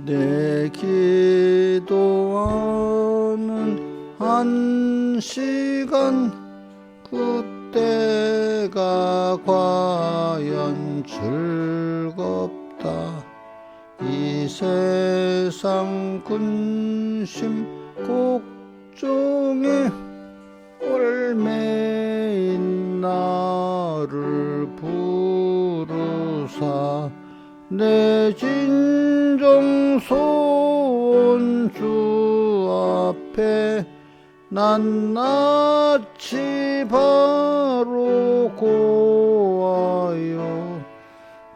내 기도하는 한 시간 그때가 과연 즐겁다. 이 세상 근심 걱정에 얽매인 나를 부르사 내 진정 소원 주 앞에 낱낱이 바로 고하여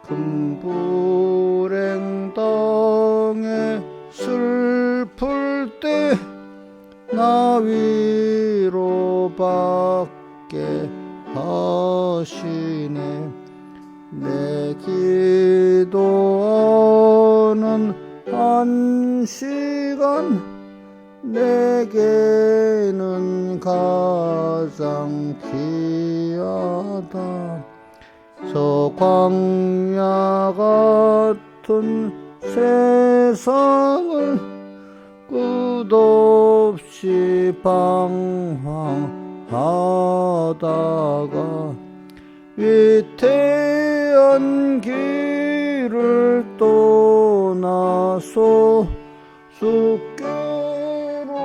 금불행 땅에 슬플 때 나 위로받게 하시네. 내 기도하는 한 시간 내게는 가장 귀하다. 저 광야 같은 세상을 끝없이 방황하다가 위태한 길을 떠나서 주께로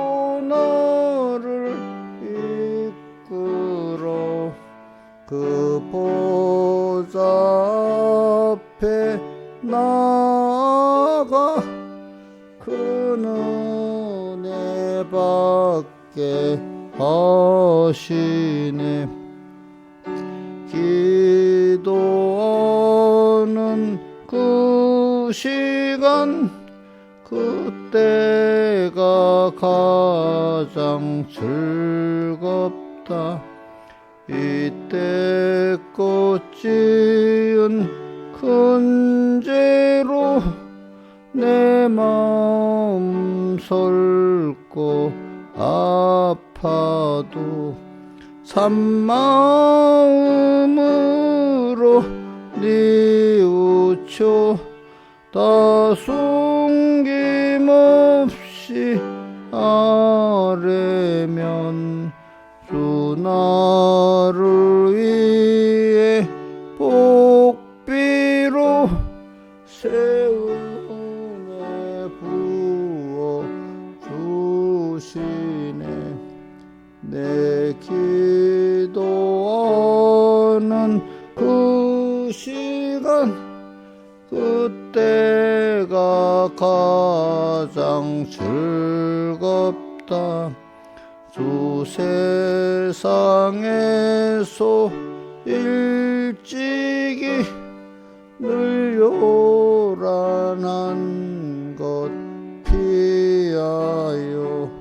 나를 이끌어 그 보좌 앞에 나아가 그 은혜 받게 하시네. 기도하는 그 시간 그때가 가장 즐겁다. 이때껏 지은 큰 죄로 내 마음 설고 아파도 산마음으로 뉘우쳐 다 숨김없이 아뢰면 주 나를 위해 복비로 새 은혜 부어 주시네. 내 기도하는 그 시간 그때가 가장 즐겁다. 주 세상에서 일찍이 늘 요란한 것 피하여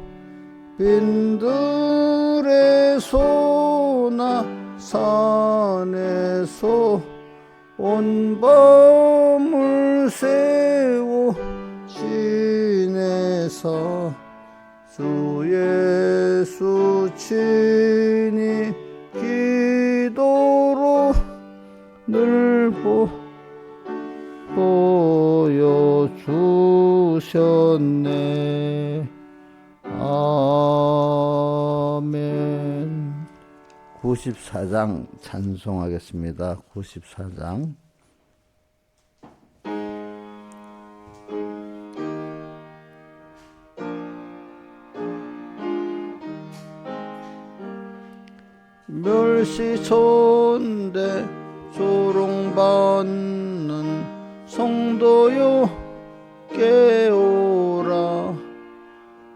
빈들에서나 산에서 온 밤을 새워 지내서 주 예수 친히 기도로 늘 보여주셨네. 아멘. 94장 찬송하겠습니다. 94장. 멸시천대 조롱받는 성도여 깨어라.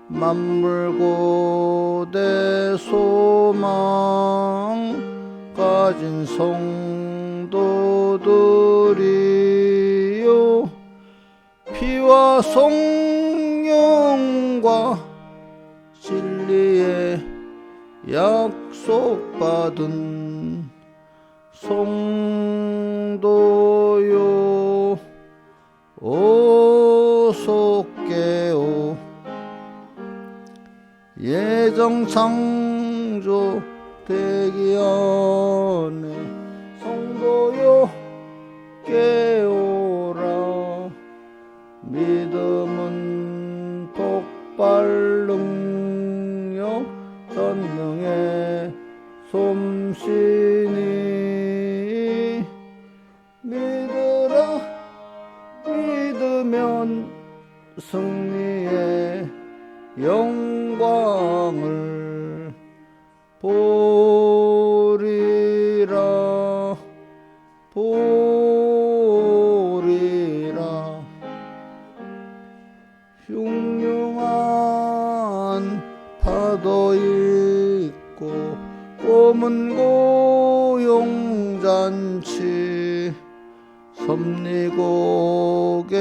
만물고대 소망 가진 성도들이여 피와 성령과 진리의 약속받은 성도요 어서 깨어 예정 창조 되기 전에 성도요 깨어라. 믿음은 전능의 솜씨니 믿으라 믿으면 승리의 영광을 보리라 보리라 흉흉한 파도 있고 검은 고용잔치 섭리고개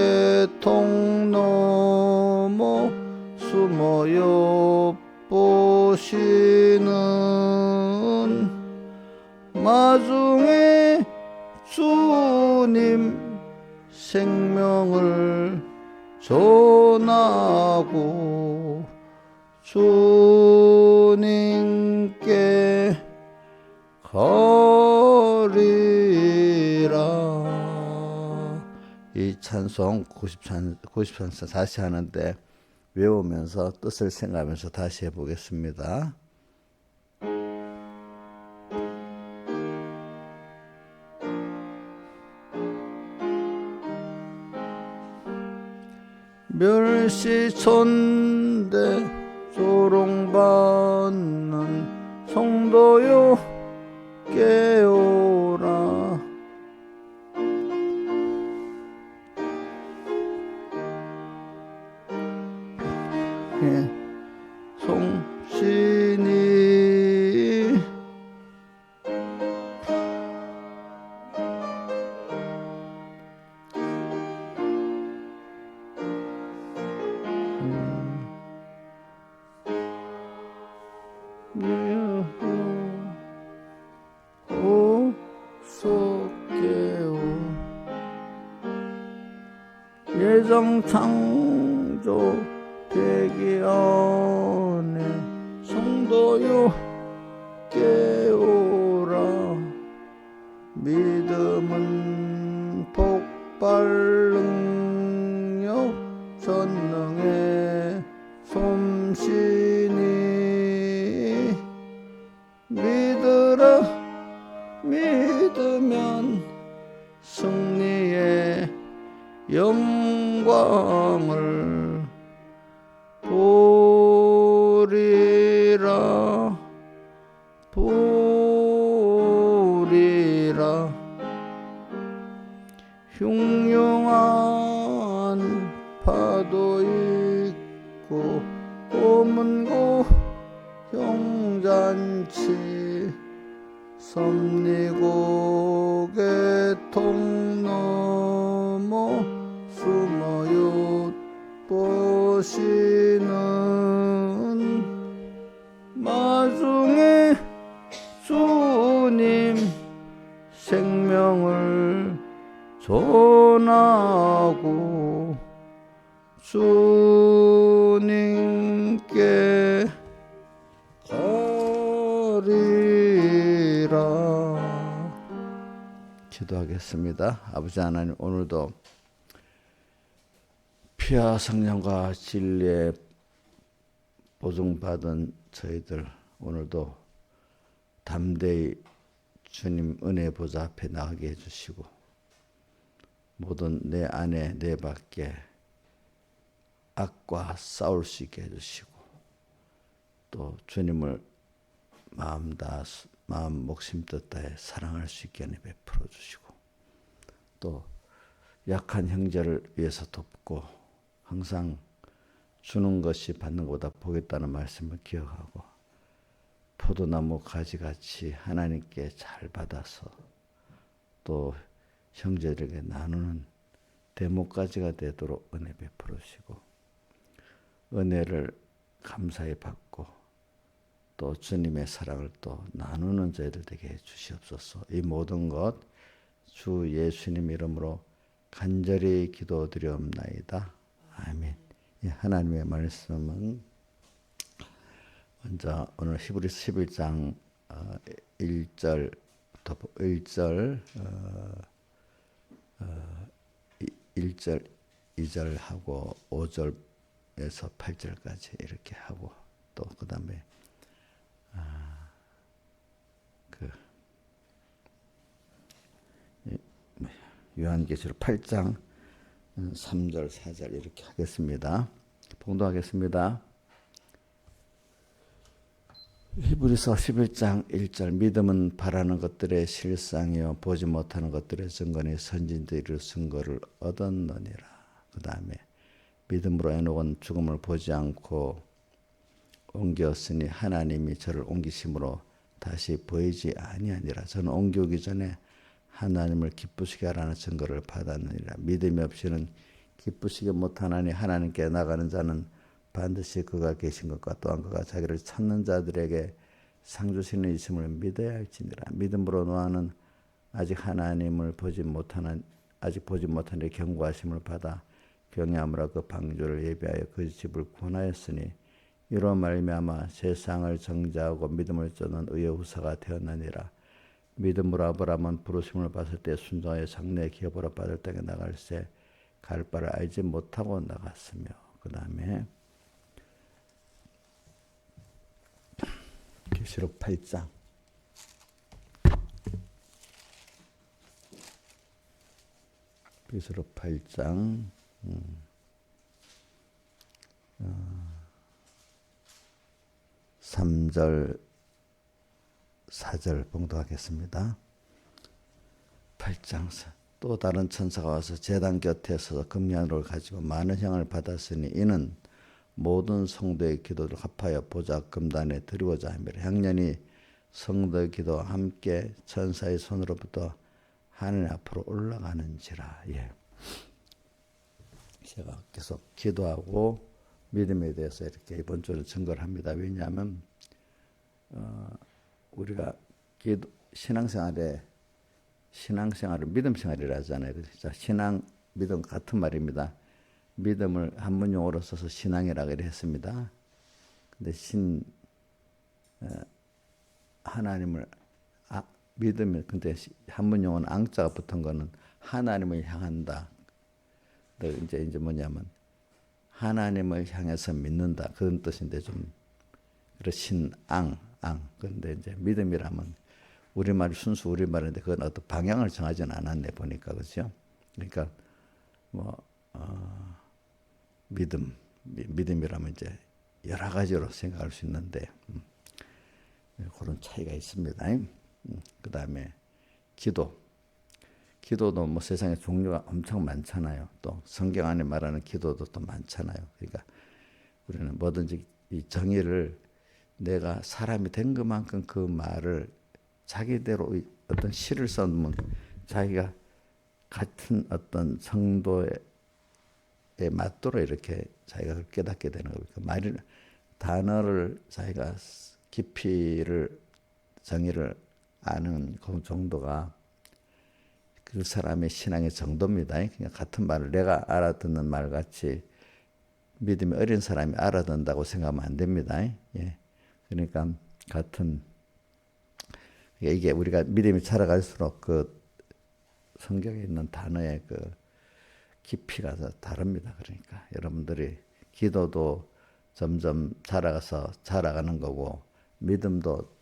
통넘어 숨어 엿보시는 마중에 주님 생명을 전하고 주님께 거리라. 이 찬송 93사 다시 하는데 외우면서 뜻을 생각하면서 다시 해보겠습니다. 멸시천대 조롱받는 성도요 깨어라. 예, 송신이 예정 창조 되기 전에 성도요 깨어라. 믿음은 폭발 능력 전능의 솜씨니 믿으라 믿으면 승리의 영광을 보리라 보리라. 흉흉한 파도 있고 검은 고용잔치 섭리고개 통넘어 숨어 엿보시는 마중에 주님 생명을 전하고 주님께 가리라. 기도하겠습니다. 아버지 하나님, 오늘도 피와 성령과 진리에 보증받은 저희들 오늘도 담대히 주님 은혜 보좌 앞에 나가게 해주시고 모든 내 안에 내 밖에 악과 싸울 수 있게 해주시고 또 주님을 마음 목심 뜻 다해 사랑할 수 있게 은혜 베풀어 주시고 또 약한 형제를 위해서 돕고 항상 주는 것이 받는 것보다 보겠다는 말씀을 기억하고 포도나무 가지같이 하나님께 잘 받아서 또 형제들에게 나누는 대목가지가 되도록 은혜 베풀어 주시고 은혜를 감사히 받고 또 주님의 사랑을 또 나누는 저희들 되게 해 주시옵소서. 이 모든 것 주 예수님 이름으로 간절히 기도드리옵나이다. 아멘. 하나님의 말씀은 먼저 오늘 히브리서 11장 1절 2절 하고 5절에서 8절까지 이렇게 하고 또 그 다음에 그 요한계시록 8장 3절 4절 이렇게 하겠습니다. 봉독하겠습니다. 히브리서 11장 1절 믿음은 바라는 것들의 실상이요 보지 못하는 것들의 증거니 선진들의 증거를 얻었느니라. 그 다음에 믿음으로 에녹은 죽음을 보지 않고 옮겼으니 하나님이 저를 옮기심으로 다시 보이지 아니하니라. 저는 옮겨오기 전에 하나님을 기쁘시게 하라는 증거를 받았느니라. 믿음이 없이는 기쁘시게 못하나니 하나님께 나가는 자는 반드시 그가 계신 것과 또한 그가 자기를 찾는 자들에게 상 주시는 있음을 믿어야 할지니라. 믿음으로 노아는 아직 보지 못하는 일 경고하심을 받아 경외함으로 그 방주를 예비하여 그 집을 구원하였으니 이로 말미암아 세상을 정죄하고 믿음을 쫓는 의의 후사가 되었느니라. 믿음으로 아브라함은 부르심을 받을 때 순종하여 장래의 기업으로 받을 땅에 나갈새 갈 바를 알지 못하고 나갔으며. 그 다음에 계시록 8장 계시록 8장 3절 4절 봉독하겠습니다. 8장 또 다른 천사가 와서 제단 곁에 서서 금양으로 가지고 많은 향을 받았으니 이는 모든 성도의 기도를 합하여 보좌 금단에 드리고자 함이라. 향년이 성도의 기도와 함께 천사의 손으로부터 하늘 앞으로 올라가는지라. 예. 제가 계속 기도하고 믿음에 대해서 이렇게 이번 주는 증거를 합니다. 왜냐하면 우리가 신앙생활을 믿음 생활이라 하잖아요. 그래서 신앙, 믿음 같은 말입니다. 믿음을 한문용어로 써서 신앙이라고 했습니다. 근데 하나님을 믿으면 근데 한문용어는 앙자가 붙은 거는 하나님을 향한다. 이제 뭐냐면 하나님을 향해서 믿는다 그런 뜻인데 좀 신앙 그런데 이제 믿음이라면 우리말 순수 우리말인데 그건 어떤 방향을 정하지는 않았네 보니까 그렇죠. 그러니까 믿음이라면 이제 여러 가지로 생각할 수 있는데 그런 차이가 있습니다. 그 다음에 기도도 뭐 세상에 종류가 엄청 많잖아요. 또 성경 안에 말하는 기도도 또 많잖아요. 그러니까 우리는 뭐든지 이 정의를 내가 사람이 된 것만큼 그 말을 자기대로 어떤 시를 써놓으면 자기가 같은 어떤 성도에 맞도록 이렇게 자기가 깨닫게 되는 겁니다. 단어를 자기가 깊이를 정의를 아는 그 정도가 그 사람의 신앙의 정도입니다. 그러니까 같은 말을 내가 알아듣는 말 같이 믿음이 어린 사람이 알아듣는다고 생각하면 안 됩니다. 예. 그러니까 이게 우리가 믿음이 자라갈수록 그 성경에 있는 단어의 그 깊이가 다릅니다. 그러니까 여러분들이 기도도 점점 자라가는 거고 믿음도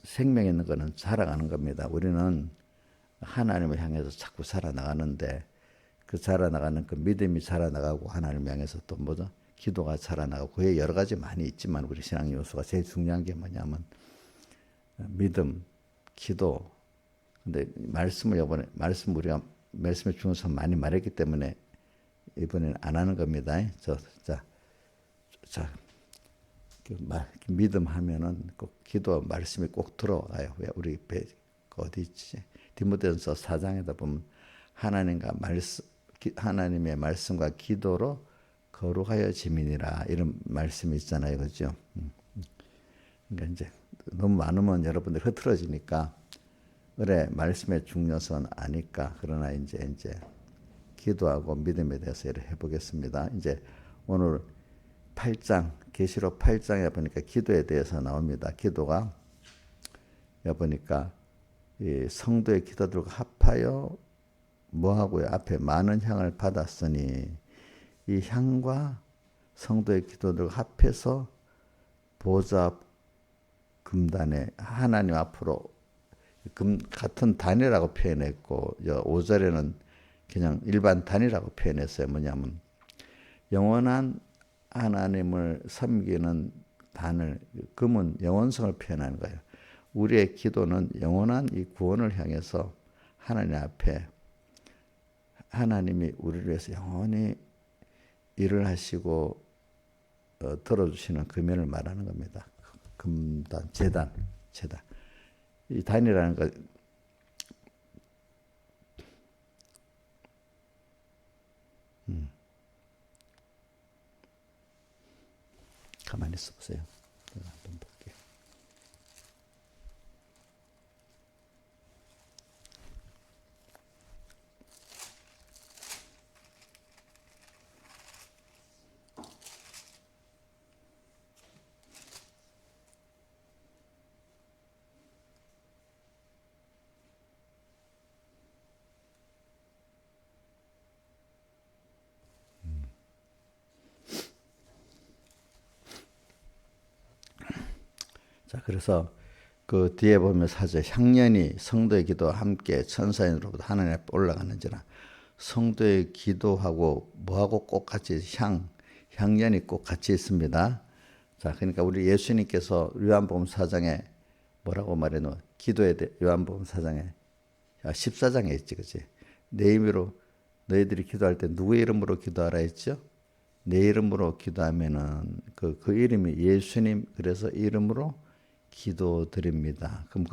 생명 있는 거는 자라가는 겁니다. 우리는 하나님을 향해서 자꾸 자라나가는데 그 자라나가는 그 믿음이 자라나가고 하나님을 향해서 또 기도가 자라나가고 그에 여러 가지 많이 있지만 우리 신앙 요소가 제일 중요한 게 뭐냐면 믿음, 기도. 근데 우리가 말씀에 중요해서 많이 말했기 때문에 이번에는 안 하는 겁니다. 믿음 하면은 꼭 기도 말씀이 꼭 들어와요. 왜 우리 어디 있지? 디모데전서 4장에다 보면 하나님의 말씀과 기도로 거룩하여 지민이라 이런 말씀이 있잖아요, 그렇죠? 그러니까 이제 너무 많으면 여러분들 흐트러지니까 그래 말씀의 중요성은 아니까 그러나 이제 기도하고 믿음에 대해서 해보겠습니다. 이제 오늘 8장 계시록 8장에 보니까 기도에 대해서 나옵니다. 기도가 보니까 이 성도의 기도들과 합하여 뭐하고요? 앞에 많은 향을 받았으니 이 향과 성도의 기도들과 합해서 보좌 금단에 하나님 앞으로 같은 단이라고 표현했고 5절에는 그냥 일반 단이라고 표현했어요. 뭐냐면 영원한 하나님을 섬기는 단을 금은 영원성을 표현하는 거예요. 우리의 기도는 영원한 이 구원을 향해서 하나님 앞에 하나님이 우리를 위해서 영원히 일을 하시고 들어주시는 금연을 말하는 겁니다. 금단, 제단. 이 단이라는 거 가만히 있어 보세요. 제가 한번 볼게요. 자, 그래서 그 뒤에 보면 사절 향년이 성도의 기도와 함께 천사인으로부터 하나님 앞에 올라가는지라. 성도의 기도하고 뭐하고 꼭 같이 향년이 꼭 같이 있습니다. 자, 그러니까 우리 예수님께서 요한복음 4장에 뭐라고 말해놓은 기도에 대해 요한복음 4장에 14장에 있지, 그치? 내 이름으로 너희들이 기도할 때 누구의 이름으로 기도하라 했죠? 내 이름으로 기도하면은 그 이름이 예수님, 그래서 이름으로 기도드립니다. 그럼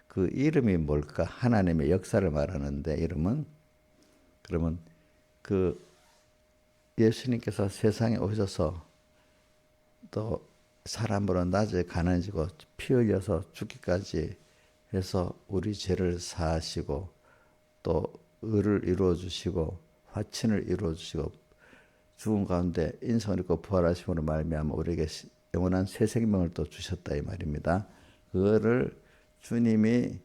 그 이름이 뭘까? 하나님의 역사를 말하는데 이름은 그러면 그 예수님께서 세상에 오셔서 또 사람으로 낮에 가난해지고 피 흘려서 죽기까지 해서 우리 죄를 사하시고 또 의를 이루어 주시고 화친을 이루어 주시고 죽은 가운데 인성을 입고 부활하심으로 말미암아 우리에게 영원한 새 생명을 또 주셨다 이 말입니다. 그거를 주님이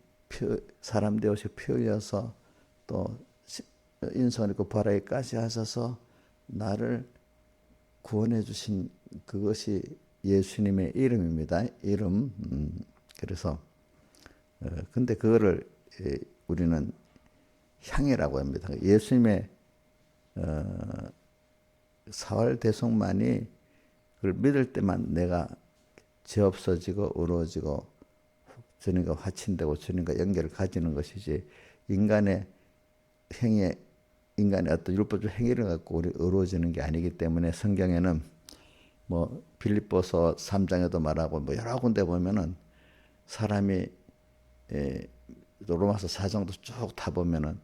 사람 되어서 피 흘려서 또 인성을 입고 부활하기까지 하셔서 나를 구원해 주신 그것이 예수님의 이름입니다. 이름. 그래서 근데 그거를 우리는 향이라고 합니다. 예수님의 사활 대속만이 그걸 믿을 때만 내가 죄 없어지고 의로워지고 주님과 화친되고 주님과 연결을 가지는 것이지 인간의 행위에 인간의 어떤 율법적 행위를 갖고 우리 의로워지는 게 아니기 때문에 성경에는 뭐 빌립보서 3장에도 말하고 뭐 여러 군데 보면은 사람이 로마서 4장도 쭉 다 보면은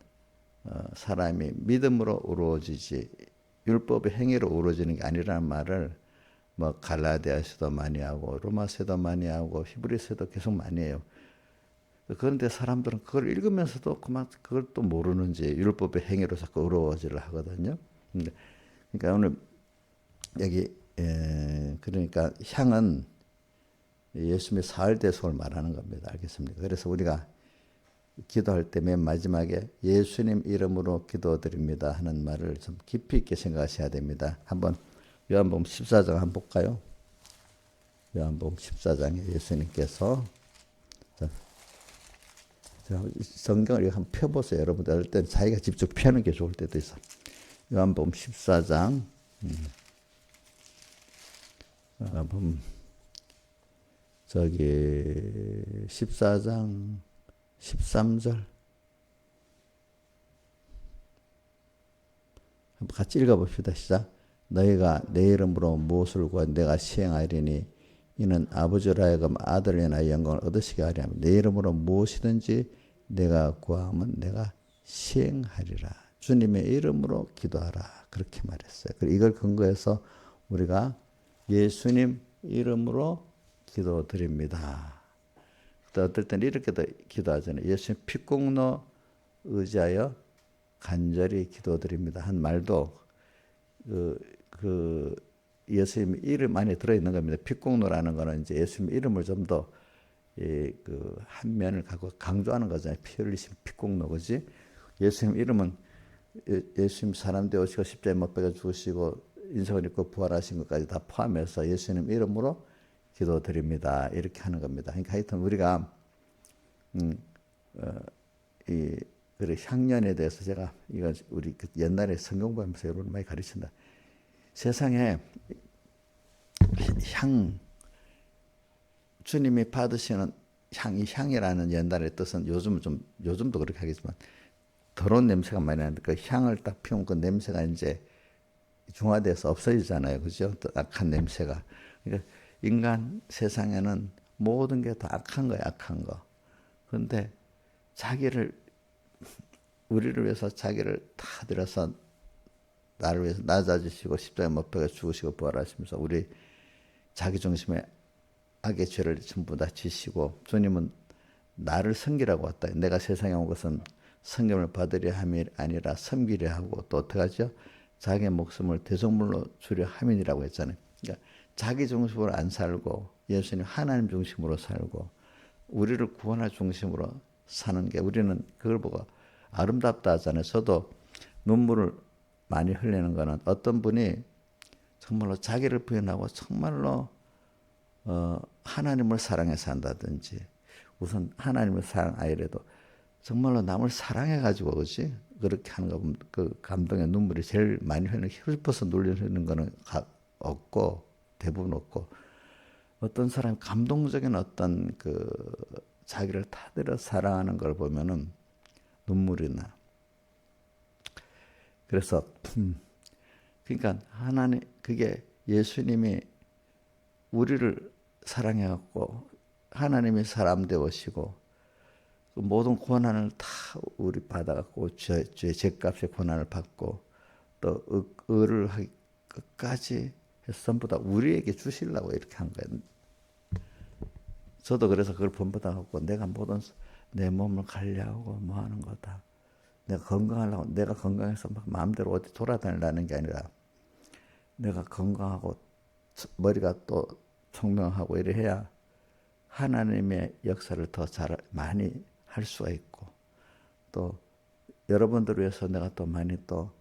사람이 믿음으로 의로워지지 율법의 행위로 의로워지는 게 아니라는 말을 뭐 갈라디아서도 많이 하고 로마서도 많이 하고 히브리서도 계속 많이 해요. 그런데 사람들은 그걸 읽으면서도 그걸 또 모르는지 율법의 행위로 자꾸 의로워지려 하거든요. 그러니까 오늘 여기 그러니까 향은 예수님의 사흘 대속을 말하는 겁니다. 알겠습니까? 그래서 우리가 기도할 때 맨 마지막에 예수님 이름으로 기도드립니다 하는 말을 좀 깊이 있게 생각하셔야 됩니다. 한번 요한복음 14장 한번 볼까요? 요한복음 14장에 예수님께서 성경을 한번 펴보세요. 여러분들 어떨 땐 자기가 직접 펴는 게 좋을 때도 있어. 요한복음 14장 요한복음 14장 13절 한번 같이 읽어봅시다. 시작. 너희가 내 이름으로 무엇을 구하 내가 시행하리니 이는 아버지로 하여금 아들을 인하여 영광을 얻으시게 하려 하며 내 이름으로 무엇이든지 내가 구하면 내가 시행하리라. 주님의 이름으로 기도하라. 그렇게 말했어요. 이걸 근거해서 우리가 예수님 이름으로 기도드립니다. 또 어떨 때는 이렇게도 기도하잖아요. 예수님 피공로 의지하여 간절히 기도드립니다. 한 말도 그 예수님 이름 안에 들어있는 겁니다. 피공로라는 거는 이제 예수님 이름을 좀 더 한 면을 갖고 강조하는 거잖아요. 피 흘리신 피공로, 그지? 예수님 이름은 예수님 사람 되오시고 십자가에 못 박아 죽으시고 인성을 입고 부활하신 것까지 다 포함해서 예수님 이름으로 기도드립니다. 이렇게 하는 겁니다. 그러니까 하여튼 우리가 그래 향년에 대해서 제가 이거 우리 옛날에 성경 보면서 여러분 많이 가르친다. 세상에 향 주님이 받으시는 향이 향이라는 옛날의 뜻은 요즘도 그렇게 하겠지만 더러운 냄새가 많이 나는데 그 향을 딱 피우면 그 냄새가 이제 중화돼서 없어지잖아요. 그죠? 또 악한 냄새가. 그러니까 인간 세상에는 모든 게 다 악한 거예요. 악한 거. 그런데 우리를 위해서 자기를 다 들여서 나를 위해서 낮아지시고 십자가에 못 박아 죽으시고 부활하시면서 우리 자기중심의 악의 죄를 전부 다 지시고 주님은 나를 섬기라고 왔다. 내가 세상에 온 것은 섬김을 받으려 함이 아니라 섬기려 하고 또 어떻게 하죠? 자기의 목숨을 대속물로 주려 함이라고 했잖아요. 그러니까 자기 중심으로 안 살고 예수님 하나님 중심으로 살고 우리를 구원할 중심으로 사는 게 우리는 그걸 보고 아름답다 하잖아요. 저도 눈물을 많이 흘리는 거는 어떤 분이 정말로 자기를 부인하고 정말로 하나님을 사랑해서 한다든지 우선 하나님을 사랑 아니래도 정말로 남을 사랑해 가지고 그렇지 그렇게 하는 거 보면 그 감동의 눈물이 제일 많이 흘리는 슬퍼서 눌리는 거는 없고 대부분 없고 어떤 사람이 감동적인 어떤 그 자기를 타들여 사랑하는 걸 보면은 눈물이 나. 그래서 그러니까 하나님 그게 예수님이 우리를 사랑해 갖고 하나님이 사람 되오시고 그 모든 고난을 다 우리 받아 갖고 죄값의 고난을 받고 또 의를 하기 끝까지 해서 전부 다 우리에게 주시려고 이렇게 한 거예요. 저도 그래서 그걸 본보다 갖고 내가 모든 내 몸을 관리하고 뭐 하는 거다. 내가 건강하려고 내가 건강해서 막 마음대로 어디 돌아다니려는 게 아니라 내가 건강하고 머리가 또 총명하고 이래 해야 하나님의 역사를 더 많이 할 수가 있고 또 여러분들을 위해서 내가 또 많이 또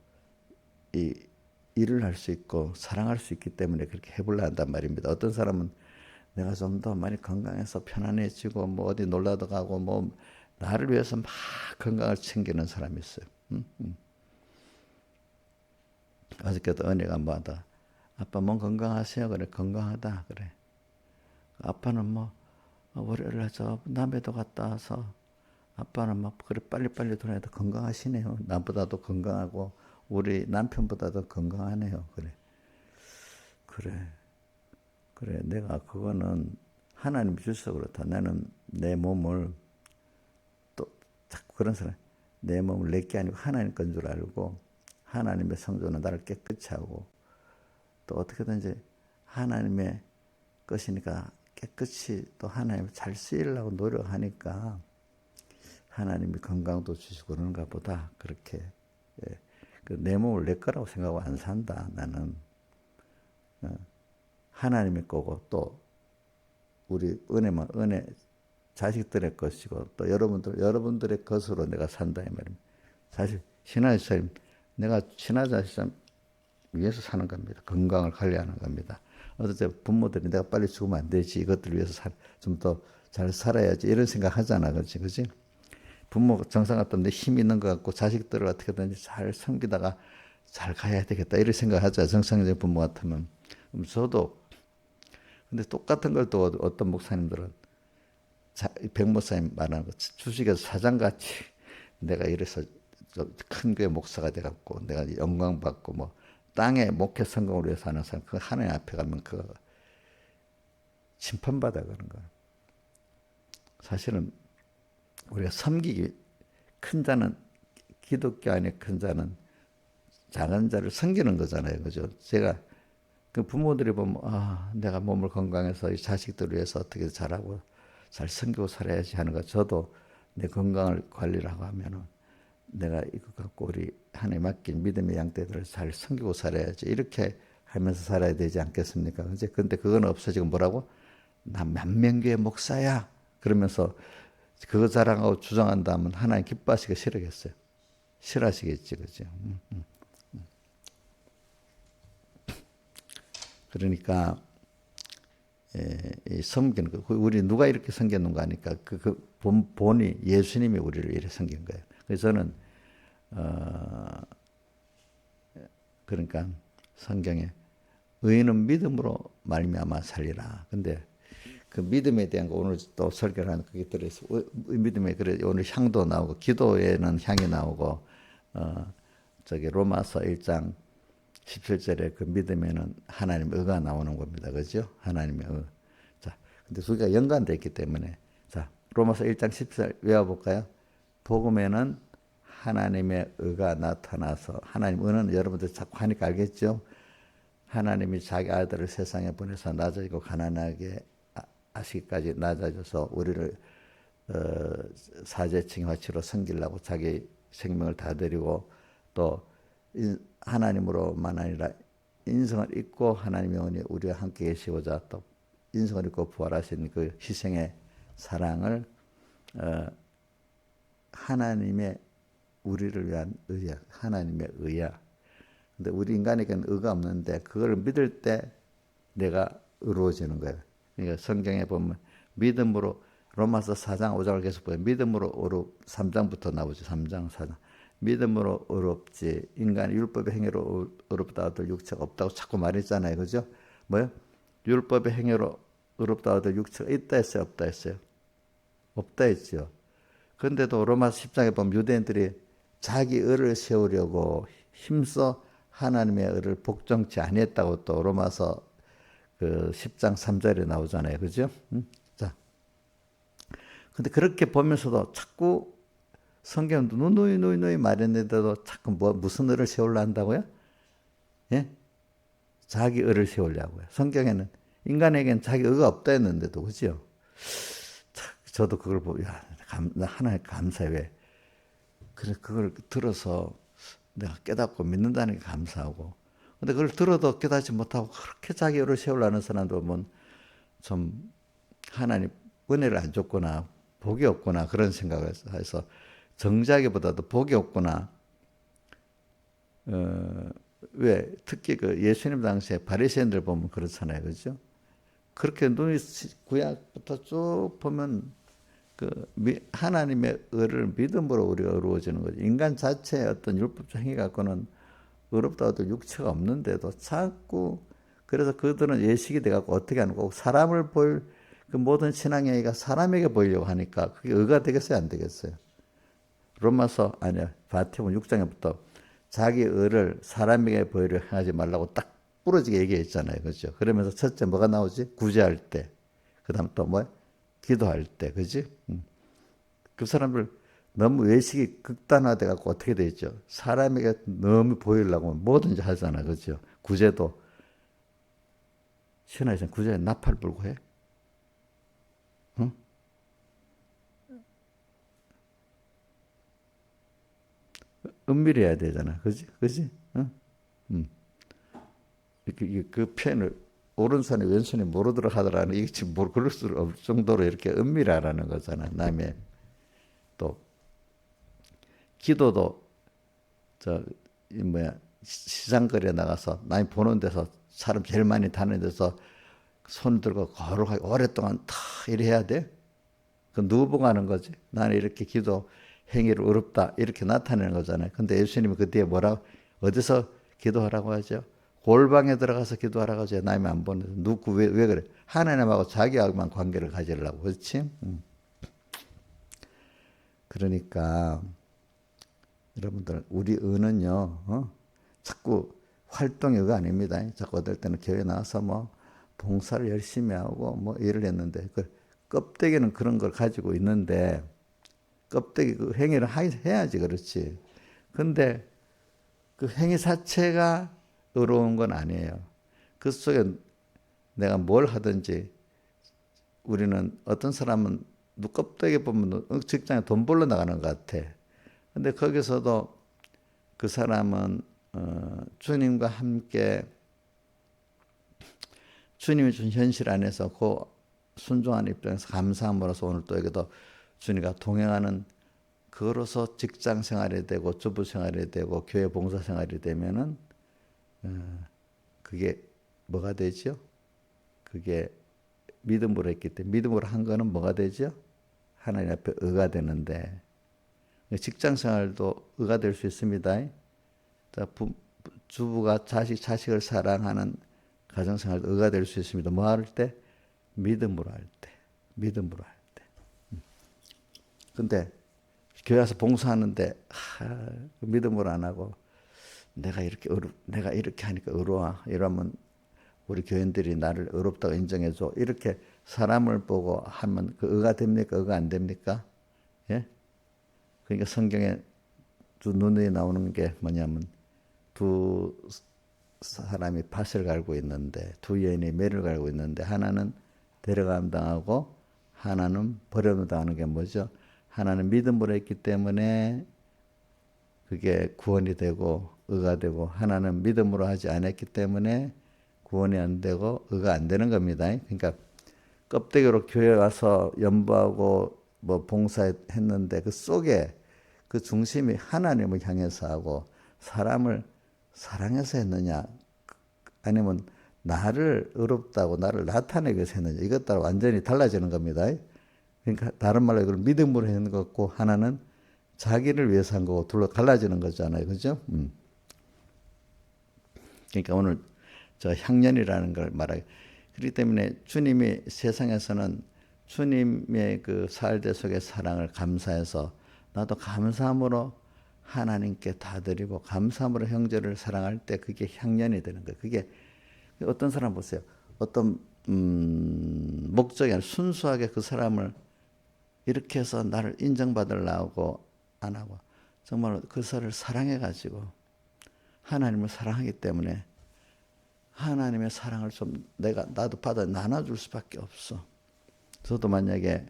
이 일을 할 수 있고 사랑할 수 있기 때문에 그렇게 해보려 한단 말입니다. 어떤 사람은 내가 좀 더 많이 건강해서 편안해지고 뭐 어디 놀러도 가고 뭐 나를 위해서 막 건강을 챙기는 사람이 있어요. 어저께도 은혜가 뭐하다. 아빠 몸 건강하세요? 그래 건강하다 그래. 아빠는 뭐 월요일에 저 남해도 갔다 와서 아빠는 막 그래 빨리빨리 돌아야 건강하시네요. 나보다도 건강하고 우리 남편보다도 건강하네요. 그래 내가 그거는 하나님이 주셔서 그렇다. 나는 내 몸을 또 자꾸 그런 사람 내 몸을 내 게 아니고 하나님 건 줄 알고 하나님의 성조는 나를 깨끗이 하고 또 어떻게든지 하나님의 것이니까 깨끗이 또 하나님 잘 쓰이려고 노력하니까 하나님이 건강도 주시고 그러는가 보다. 그렇게 예. 내 몸을 내 거라고 생각하고 안 산다. 나는 하나님의 거고 또 우리 은혜 자식들의 것이고 또 여러분들의 것으로 내가 산다 이 말입니다. 사실 신하시험 내가 신하자시험 위해서 사는 겁니다. 건강을 관리하는 겁니다. 어떻게 부모들이 내가 빨리 죽으면 안 되지 이것들 위해서 좀 더 잘 살아야지 이런 생각 하잖아. 그렇지? 부모 정상 같던데 힘 있는 것 같고 자식들을 어떻게든지 잘 섬기다가 잘 가야 되겠다 이런 생각 하죠. 정상적인 부모 같으면. 저도 근데 똑같은 걸 또 어떤 목사님들은 백 목사님 말하는 거 주식에서 사장같이 내가 이래서 큰 교회 목사가 돼갖고 내가 영광 받고 뭐 땅에 목회 성공을 위해서 하는 사람 그 하나님 앞에 가면 그거 심판받아 그런 거야. 사실은 우리가 섬기기 큰 자는 기독교 안에 큰 자는 작은 자를 섬기는 거잖아요. 그죠? 제가 그 부모들이 보면 내가 몸을 건강해서 이 자식들을 위해서 어떻게 잘하고 잘 섬기고 살아야지 하는 거. 저도 내 건강을 관리를 하고 하면은 내가 이거 갖고 우리 하나님 맡긴 믿음의 양떼들을 잘 섬기고 살아야지 이렇게 하면서 살아야 되지 않겠습니까? 근데 그건 없어지고 뭐라고? 나 만명교회 목사야. 그러면서 그거 자랑하고 주장한다면 하나님 기뻐하시기 싫으겠어요. 싫어하시겠지, 그죠? 그러니까 이 섬기는 거. 우리 누가 이렇게 섬겼는가 하니까 본이 예수님이 우리를 이렇게 섬긴 거예요. 그래서 저는 그러니까 성경에 의인은 믿음으로 말미암아 살리라. 근데 그 믿음에 대한 거 오늘 또 설교를 하는 그게 들어있어. 믿음에 그래 오늘 향도 나오고 기도에는 향이 나오고 저기 로마서 1장 17절에 그 믿음에는 하나님의 의가 나오는 겁니다. 그죠? 하나님의 의. 자, 근데 두 개가 연관되어 있기 때문에 자, 로마서 1장 17절 외워볼까요? 복음에는 하나님의 의가 나타나서 하나님 의는 여러분들 자꾸 하니까 알겠죠? 하나님이 자기 아들을 세상에 보내서 낮아지고 가난하게 하시기까지 낮아져서 우리를 사제층 화치로 섬기려고 자기 생명을 다 드리고 또 하나님으로만 아니라 인성을 잊고 하나님의 영혼이 우리와 함께 계시고자 또 인성을 잊고 부활하신 그 희생의 사랑을 하나님의 우리를 위한 의야. 하나님의 의야. 근데 우리 인간에게는 의가 없는데 그걸 믿을 때 내가 의로워지는 거예요. 그러니까 성경에 보면 믿음으로 로마서 4장 5장을 계속 보면 믿음으로 의롭 3장부터 나오죠. 3장 4장. 믿음으로 의롭지 인간이 율법의 행위로 의롭다 하들 육체가 없다고 자꾸 말했잖아요. 그죠? 뭐요? 율법의 행위로 의롭다 하들 육체가 있다 했어요? 없다 했어요? 없다 했죠. 그런데도 로마서 10장에 보면 유대인들이 자기 의를 세우려고 힘써 하나님의 의를 복종치 아니했다고 또 로마서 그 10장 3절에 나오잖아요. 그죠? 자. 근데 그렇게 보면서도 자꾸 성경은 누누이 말했는데도 자꾸 무슨 의를 세우려 한다고요? 예? 자기 의를 세우려고요. 성경에는 인간에게는 자기 의가 없다 했는데도, 그죠? 저도 그걸 보고, 야, 하나님 감사해. 왜? 그래, 그걸 들어서 내가 깨닫고 믿는다는 게 감사하고. 근데 그걸 들어도 깨닫지 못하고 그렇게 자기 의를 세우려는 사람도 보면 좀 하나님 은혜를 안 줬구나, 복이 없구나, 그런 생각을 해서 정작이보다도 복이 없구나. 왜? 특히 그 예수님 당시에 바리새인들 보면 그렇잖아요. 그죠? 그렇게 눈이 구약부터 쭉 보면 그 하나님의 의를 믿음으로 우리가 의로워지는 거죠. 인간 자체의 어떤 율법적 행위 갖고는 의롭다 하도 육체가 없는데도 자꾸 그래서 그들은 예식이 돼갖고 어떻게 하는 거고 사람을 볼 그 모든 신앙의 행위가 사람에게 보이려고 하니까 그게 의가 되겠어요? 안 되겠어요? 로마서 아니야 바티몬 6장에부터 자기 의를 사람에게 보이려 행하지 말라고 딱 부러지게 얘기했잖아요. 그죠? 그러면서 첫째 뭐가 나오지? 구제할 때. 그 다음 또 뭐야? 기도할 때. 그지? 그 사람들 너무 외식이 극단화돼 갖고 어떻게 돼 있죠? 사람에게 너무 보이려고 뭐든지 하잖아. 그죠? 구제도 신화에서 구제에 나팔 불고 해? 응? 은밀해야 되잖아. 그지? 그지? 응? 그 편을 오른손에 왼손에 모르도록 하더라는 이게 지금 그럴 수 없을 정도로 이렇게 은밀하라는 거잖아. 남의 또 기도도 시장거리에 나가서 남이 보는 데서 사람 제일 많이 다니는 데서 손 들고 거룩하게 오랫동안 다 이래 해야 돼? 그 누구 보고 하는 거지? 나는 이렇게 기도 행위를 어렵다 이렇게 나타내는 거잖아요. 근데 예수님이 그 뒤에 뭐라고 어디서 기도하라고 하죠? 골방에 들어가서 기도하라고 하죠. 남이 안 보는 데서. 왜 그래? 하나님하고 자기하고만 관계를 가지려고. 그렇지? 그러니까 여러분들 우리 의는요. 자꾸 활동의 의가 아닙니다. 자꾸 어떨 때는 교회 나와서 뭐 봉사를 열심히 하고 뭐 일을 했는데 그 껍데기는 그런 걸 가지고 있는데 껍데기 그 행위를 해야지. 그렇지. 근데 그 행위 자체가 의로운 건 아니에요. 그 속에 내가 뭘 하든지 우리는 어떤 사람은 껍데기 보면 직장에 돈 벌러 나가는 것 같아. 근데 거기서도 그 사람은 주님과 함께 주님이 준 현실 안에서 그 순종하는 입장에서 감사함으로써 오늘 또 여기도 주님과 동행하는 그로서 직장 생활이 되고 주부 생활이 되고 교회 봉사 생활이 되면은 그게 뭐가 되죠? 그게 믿음으로 했기 때문에 믿음으로 한 거는 뭐가 되죠? 하나님 앞에 의가 되는데 직장 생활도 의가 될 수 있습니다. 주부가 자식을 사랑하는 가정 생활도 의가 될 수 있습니다. 뭐 할 때? 믿음으로 할 때. 믿음으로 할 때. 근데 교회 와서 봉사하는데 믿음으로 안 하고 내가 이렇게 하니까 의로워. 이러면 우리 교인들이 나를 의롭다고 인정해줘. 이렇게 사람을 보고 하면 그 의가 됩니까? 의가 안 됩니까? 예? 그러니까 성경에 두 눈에 나오는 게 뭐냐면 두 사람이 밭을 갈고 있는데 두 여인이 매를 갈고 있는데 하나는 데려감 당하고 하나는 버려움 당하는 게 뭐죠? 하나는 믿음으로 했기 때문에 그게 구원이 되고 의가 되고 하나는 믿음으로 하지 않았기 때문에 구원이 안 되고 의가 안 되는 겁니다. 그러니까 껍데기로 교회 와서 연부하고 뭐 봉사했는데 그 속에 그 중심이 하나님을 향해서 하고 사람을 사랑해서 했느냐 아니면 나를 의롭다고 나를 나타내기 위해서 했느냐 이것 따라 완전히 달라지는 겁니다. 그러니까 다른 말로 이걸 믿음으로 했는 것 같고 하나는 자기를 위해서 한 거고 둘로 갈라지는 거잖아요. 그죠? 그러니까 오늘 저 향년이라는 걸 말하기. 그렇기 때문에 주님이 세상에서는 주님의 그 사흘대 속의 사랑을 감사해서 나도 감사함으로 하나님께 다 드리고 감사함으로 형제를 사랑할 때 그게 향년이 되는 거예요. 그게 어떤 사람 보세요. 어떤 목적이 아니라 순수하게 그 사람을 이렇게 해서 나를 인정받으려고 안 하고 정말로 그 사람을 사랑해가지고 하나님을 사랑하기 때문에 하나님의 사랑을 좀 나도 받아 나눠줄 수밖에 없어. 저도 만약에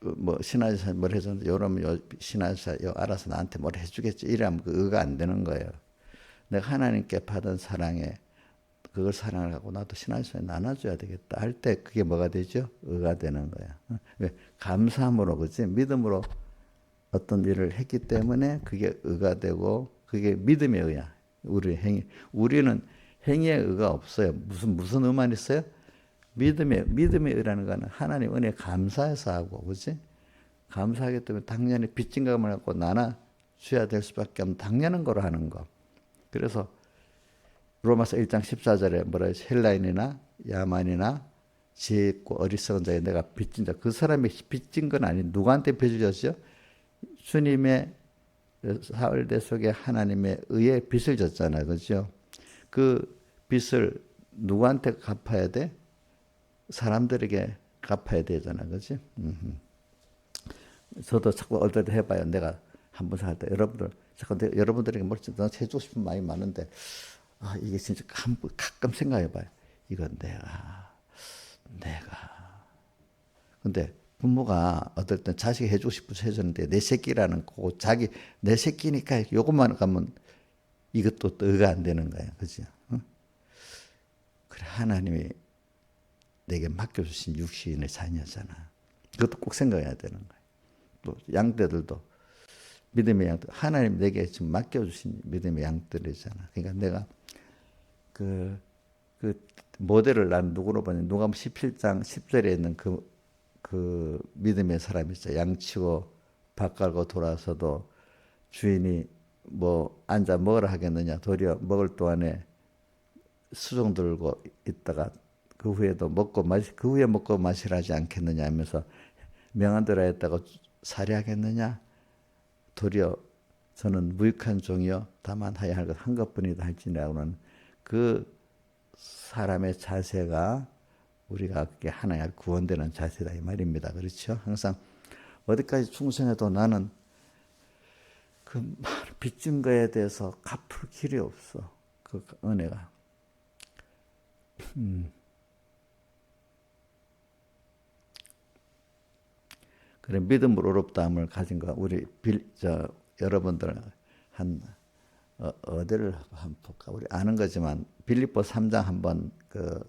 뭐 신하사 뭘 해줬는데 이러면 신하사 알아서 나한테 뭘 해주겠지 이러면 그 의가 안 되는 거예요. 내가 하나님께 받은 사랑에 그걸 사랑을 하고 나도 신하사에 나눠줘야 되겠다 할 때 그게 뭐가 되죠? 의가 되는 거야. 왜? 감사함으로 그지 믿음으로 어떤 일을 했기 때문에 그게 의가 되고 그게 믿음의 의야. 우리는 행위의 의가 없어요. 무슨 의만 있어요? 믿음의 의라는 거는 하나님 은혜에 감사해서 하고, 그렇지? 감사하기 때문에 당연히 빚진 감을 갖고 나눠 줘야 될 수밖에 없는 당연한 거로 하는 거. 그래서 로마서 1장 14절에 뭐라 해서 헬라인이나 야만이나 지혜 있고 어리석은 자에 내가 빚진 자. 그 사람이 빚진 건 아닌 누구한테 빚을 졌죠? 주님의 사흘대 속에 하나님의 의에 빚을 졌잖아요. 그렇죠? 그 빚을 누구한테 갚아야 돼? 사람들에게 갚아야 되잖아. 그렇지? 저도 자꾸 얼떨 때 해봐요. 내가 한번 살 때 여러분들에게 뭘 해주고 싶은 마음이 많은데 이게 진짜 가끔 생각해봐요. 이건 내가 근데 부모가 어떨 땐 자식이 해주고 싶어서 해주는데 내 새끼라는 거고 내 새끼니까 요것만 가면 이것도 또 의가 안 되는 거야. 그죠? 그래, 하나님이 내게 맡겨주신 육신의 자녀잖아. 그것도 꼭 생각해야 되는 거야. 또 양떼들도 믿음의 양들, 하나님 내게 지금 맡겨주신 믿음의 양들이잖아. 그러니까 내가 그 모델을 난 누구로 보냐. 누가복음 17장 10절에 있는 그 믿음의 사람이 있어요. 양치고 밥 갈고 돌아서도 주인이 뭐 앉아 먹으라 하겠느냐. 도리어 먹을 동안에 수종 들고 있다가 그 후에도 그 후에 먹고 마시라 하지 않겠느냐 하면서 명한 대로 했다고 살해하겠느냐. 도리어 저는 무익한 종이요 다만 하야 할 것 한 것뿐이다 할지라고는 그 사람의 자세가 우리가 그게 하나의 구원되는 자세다 이 말입니다. 그렇죠? 항상 어디까지 충성해도 나는 그 빚진 거에 대해서 갚을 길이 없어. 그 은혜가. 그래 믿음으로 의롭다함을 가진 거 우리 여러분들 어디를 한번 볼까? 우리 아는 거지만 빌립보 3장 한번 그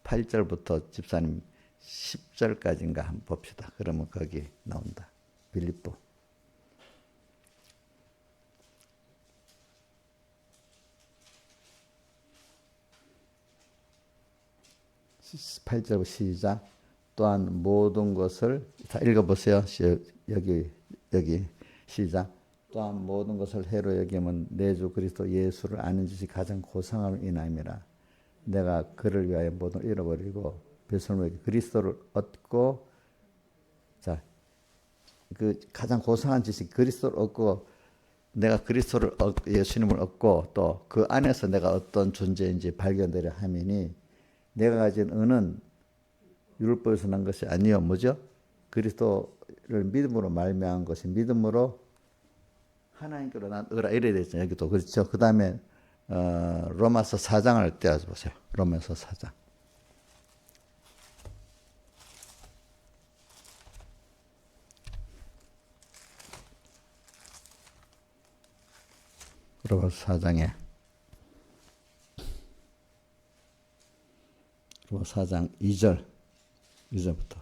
8절부터 집사님 10절까지인가 한번 봅시다. 그러면 거기 나온다. 빌립보. 8절 시작. 또한 모든 것을 다 읽어보세요. 여기 시작. 또한 모든 것을 해로 여기면 내 주 그리스도 예수를 아는 짓이 가장 고상함을 인함이라. 내가 그를 위하여 모든 잃어버리고 배설물에게 그리스도를 얻고, 자, 그 가장 고상한 짓이 그리스도를 얻고, 내가 그리스도를 예수님을 얻고 또 그 안에서 내가 어떤 존재인지 발견되려 함이니, 내가 가진 은은 율법에서 난 것이 아니요 뭐죠? 그리스도를 믿음으로 말미암은 것이 믿음으로 하나님께로 난 의라 이래야 되죠. 여기도 그렇죠. 그 다음에 로마서 4장을 떼어서 보세요. 로마서 4장. 로마서 4장에 로마서 4장 2절부터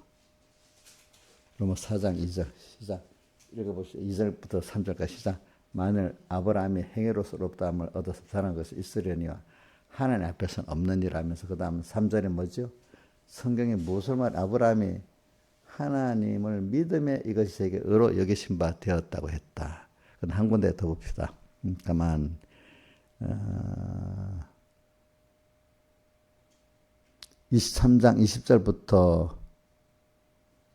로마서 4장 2절 시작. 읽어보시죠. 2절부터 3절까지 시작. 만일 아브라함이 행위로서롭다함을 얻어서 사는 것이 있으려니와 하나님 앞에서는 없는 일 하면서 그 다음 3절에 뭐죠? 성경에 무엇을 말 아브라함이 하나님을 믿음에 이것이 제게 의로 여기신 바 되었다고 했다. 그건 한 군데 더 봅시다. 가만 23장 20절부터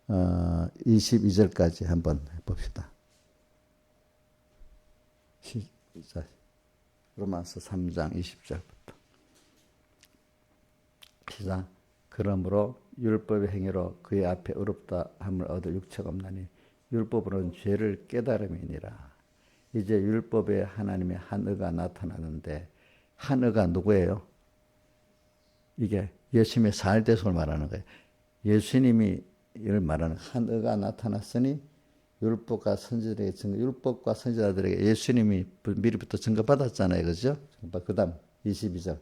22절까지 한번 해봅시다. 로마서 3장 20절부터 시작. 그러므로 율법의 행위로 그의 앞에 의롭다 함을 얻을 육체가 없나니 율법으로는 죄를 깨달음이니라. 이제 율법에 하나님의 한 의가 나타나는데, 한 의가 누구예요? 이게 예수님의 살대속을 말하는 거예요. 예수님이 이를 말하는 한 의가 나타났으니 율법과 선지자들에게 예수님이 미리부터 증거받았잖아요. 그죠? 그 다음 22절.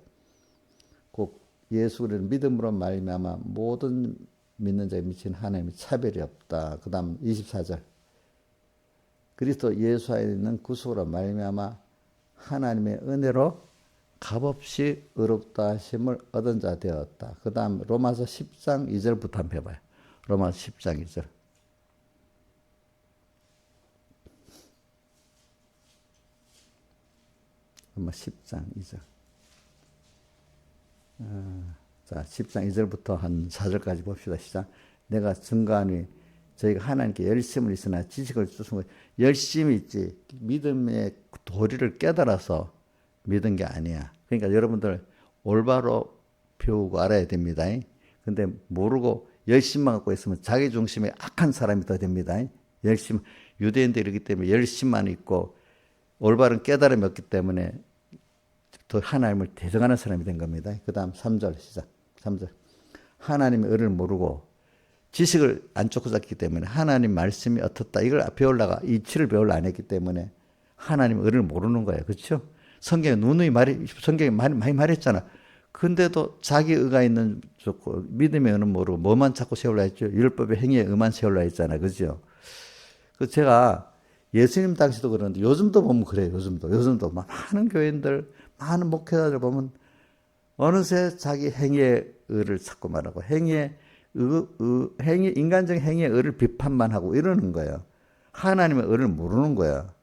곧 예수 그리스도를 믿음으로 말미암아 모든 믿는 자에 미친 하나님의 차별이 없다. 그 다음 24절. 그리스도 예수 안에 있는 구속으로 말미암아 하나님의 은혜로 값없이 의롭다 하심을 얻은 자 되었다. 그 다음 로마서 10장 2절부터 한번 해봐요. 로마서 10장 2절. 로마서 10장 2절. 자, 10장 2절부터 한 4절까지 봅시다. 시작. 내가 증거하니 저희가 하나님께 열심을 있으나 지식을 주신 것, 열심이 있지 믿음의 도리를 깨달아서 믿은 게 아니야. 그러니까 여러분들 올바로 배우고 알아야 됩니다. 근데 모르고 열심만 갖고 있으면 자기 중심의 악한 사람이 더 됩니다. 열심, 유대인들이기 때문에 열심만 있고 올바른 깨달음이 없기 때문에 더 하나님을 대적하는 사람이 된 겁니다. 그 다음 3절 시작. 3절. 하나님의 의를 모르고 지식을 안 쫓고 잤기 때문에 하나님 말씀이 어떻다 이걸 배우려가 이치를 배우려 안 했기 때문에 하나님의 의를 모르는 거예요. 그렇죠? 성경에 성경에 많이 말했잖아. 근데도 자기 의가 있는 좋고 믿음의 의는 모르고 뭐만 자꾸 세우려 했죠. 율법의 행위의 의만 세우려 했잖아. 그죠? 그 제가 예수님 당시도 그러는데 요즘도 보면 그래요. 요즘도 많은 교인들, 많은 목회자들 보면 어느새 자기 행위의 의를 찾고 말하고 인간적 행위의 의를 비판만 하고 이러는 거예요. 하나님의 의를 모르는 거야.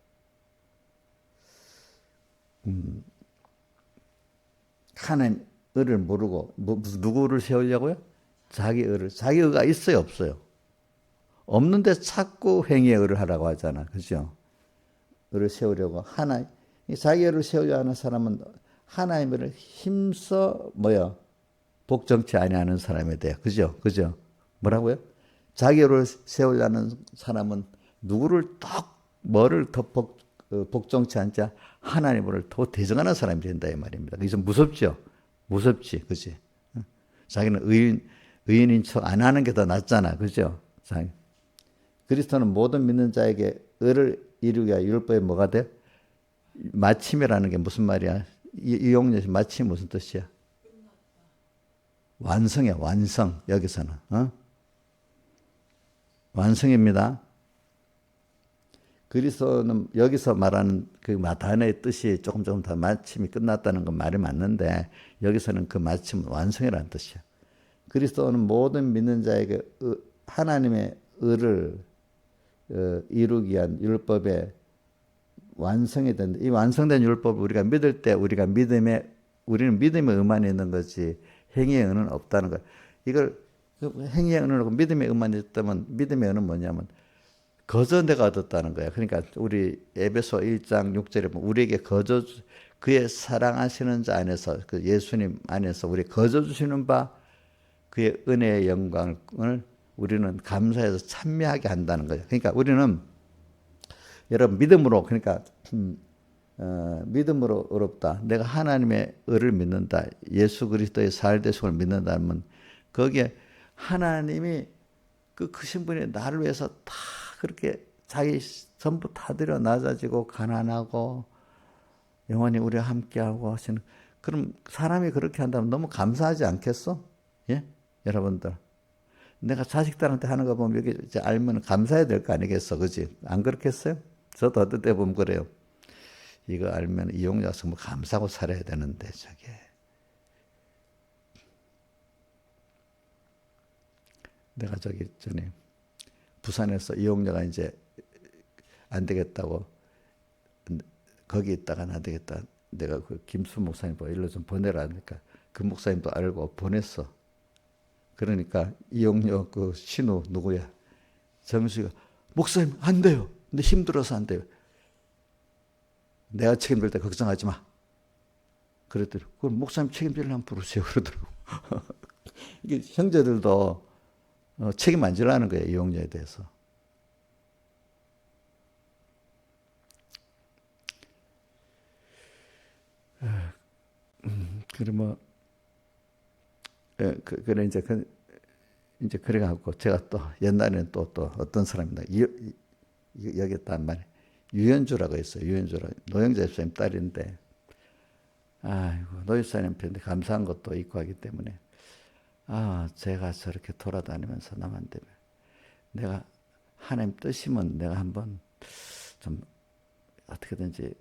하나님 의를 모르고 누구를 세우려고요? 자기 의가 있어요, 없어요? 없는데 자꾸 행위의 의를 하라고 하잖아. 그죠? 의를 세우려고 자기 의를 세우려 하는 사람은 하나님을 힘써 복정치 아니하는 사람에 대해. 그죠? 뭐라고요? 자기 의를 세우려는 사람은 뭐를 더 복정치 않자 하나님을 더 대적하는 사람이 된다 이 말입니다. 그게 좀 무섭죠? 무섭지, 그지? 자기는 의인인 척 안 하는 게 더 낫잖아, 그죠? 그리스도는 모든 믿는 자에게 의를 이루기 위하여 율법에 뭐가 돼? 마침이라는 게 무슨 말이야? 이 용례 마침 무슨 뜻이야? 완성이야, 완성. 여기서는 완성입니다. 그리스도는 여기서 말하는 그 단어의 뜻이 조금 더 마침이 끝났다는 건 말이 맞는데 여기서는 그 마침은 완성이라는 뜻이야. 그리스도는 모든 믿는 자에게 하나님의 의를 이루기 위한 율법의 완성이 된다. 이 완성된 율법을 우리가 믿을 때 우리는 믿음의 의만이 있는 거지 행위의 의는 없다는 거야. 이걸 행위의 의는 믿음의 의만이 있다면 믿음의 의는 뭐냐면 거저 내가 얻었다는 거야. 그러니까 우리 에베소 1장 6절에 보면 우리에게 거저 그의 사랑하시는 자 안에서 그 예수님 안에서 우리 거저 주시는 바 그의 은혜의 영광을 우리는 감사해서 찬미하게 한다는 거예요. 그러니까 우리는 여러분 믿음으로 그러니까 믿음으로 어렵다. 내가 하나님의 의를 믿는다. 예수 그리스도의 살대심을 믿는다면 거기에 하나님이 그 크신 분이 나를 위해서 다 그렇게 자기 전부 다 드려 낮아지고 가난하고 영원히 우리와 함께하고 하시는 그럼 사람이 그렇게 한다면 너무 감사하지 않겠어? 예? 여러분들 내가 자식들한테 하는 거 보면 여기 이제 알면 감사해야 될 거 아니겠어? 그지? 안 그렇겠어요? 저도 어떨 때 보면 그래요. 이거 알면 이용자가 정말 감사하고 살아야 되는데 저게 내가 저기 전에 부산에서 이용자가 이제 안 되겠다고 거기 있다가는 안 되겠다. 내가 그 김수 목사님 일로 좀 보내라 하니까 그 목사님도 알고 보냈어. 그러니까 이용료 그 신우 누구야? 정수가 목사님 안 돼요. 근데 힘들어서 안 돼요. 내가 책임질 때 걱정하지 마. 그랬더니 그럼 목사님 책임지려면 부르세요. 그러더라고. 이게 형제들도 책임 안 지라는 거예요. 이용료에 대해서. 그러면 그래 이제 그래갖고 제가 또 옛날에는 또 어떤 사람이다 여기 있단 말이에요. 유연주라고 있어요. 유연주라 노영자 집사님 딸인데 아이고 노 집사님한테 감사한 것도 있고 하기 때문에 제가 저렇게 돌아다니면서 남한테 내가 하나님 뜻이면 내가 한번 좀 어떻게든지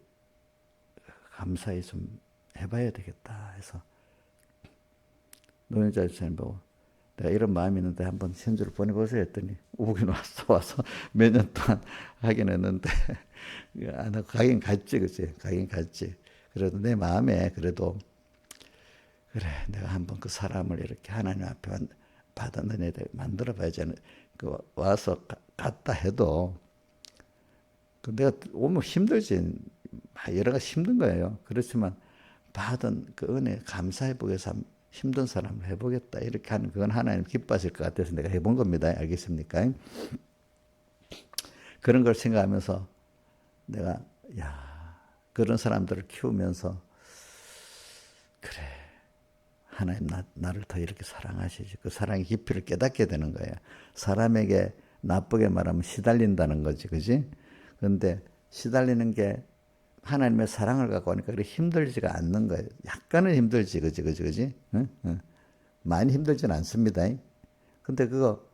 감사히 좀 해봐야 되겠다 해서 노영자 집사님 보고 내가 이런 마음이 있는데 한번 현주를 보내보세요 했더니 오긴 와서 몇 년 동안 하긴 했는데 가긴 갔지 그치 가긴 갔지. 그래도 내 마음에 그래도 그래 내가 한번 그 사람을 이렇게 하나님 앞에 받은 애들 만들어 봐야지. 그 와서 갔다 해도 그 내가 오면 힘들지 여러 가지 힘든 거예요. 그렇지만 받은 그 은혜 감사해 보기 위해서 힘든 사람을 해보겠다 이렇게 하는 그건 하나님 기뻐하실 것 같아서 내가 해본 겁니다. 알겠습니까? 그런 걸 생각하면서 내가 그런 사람들을 키우면서 그래 하나님 나를 더 이렇게 사랑하시지. 그 사랑의 깊이를 깨닫게 되는 거예요. 사람에게 나쁘게 말하면 시달린다는 거지, 그지? 그런데 시달리는 게 하나님의 사랑을 갖고 하니까 그렇게 힘들지가 않는 거예요. 약간은 힘들지, 그지? 응? 많이 힘들지는 않습니다. 근데 그거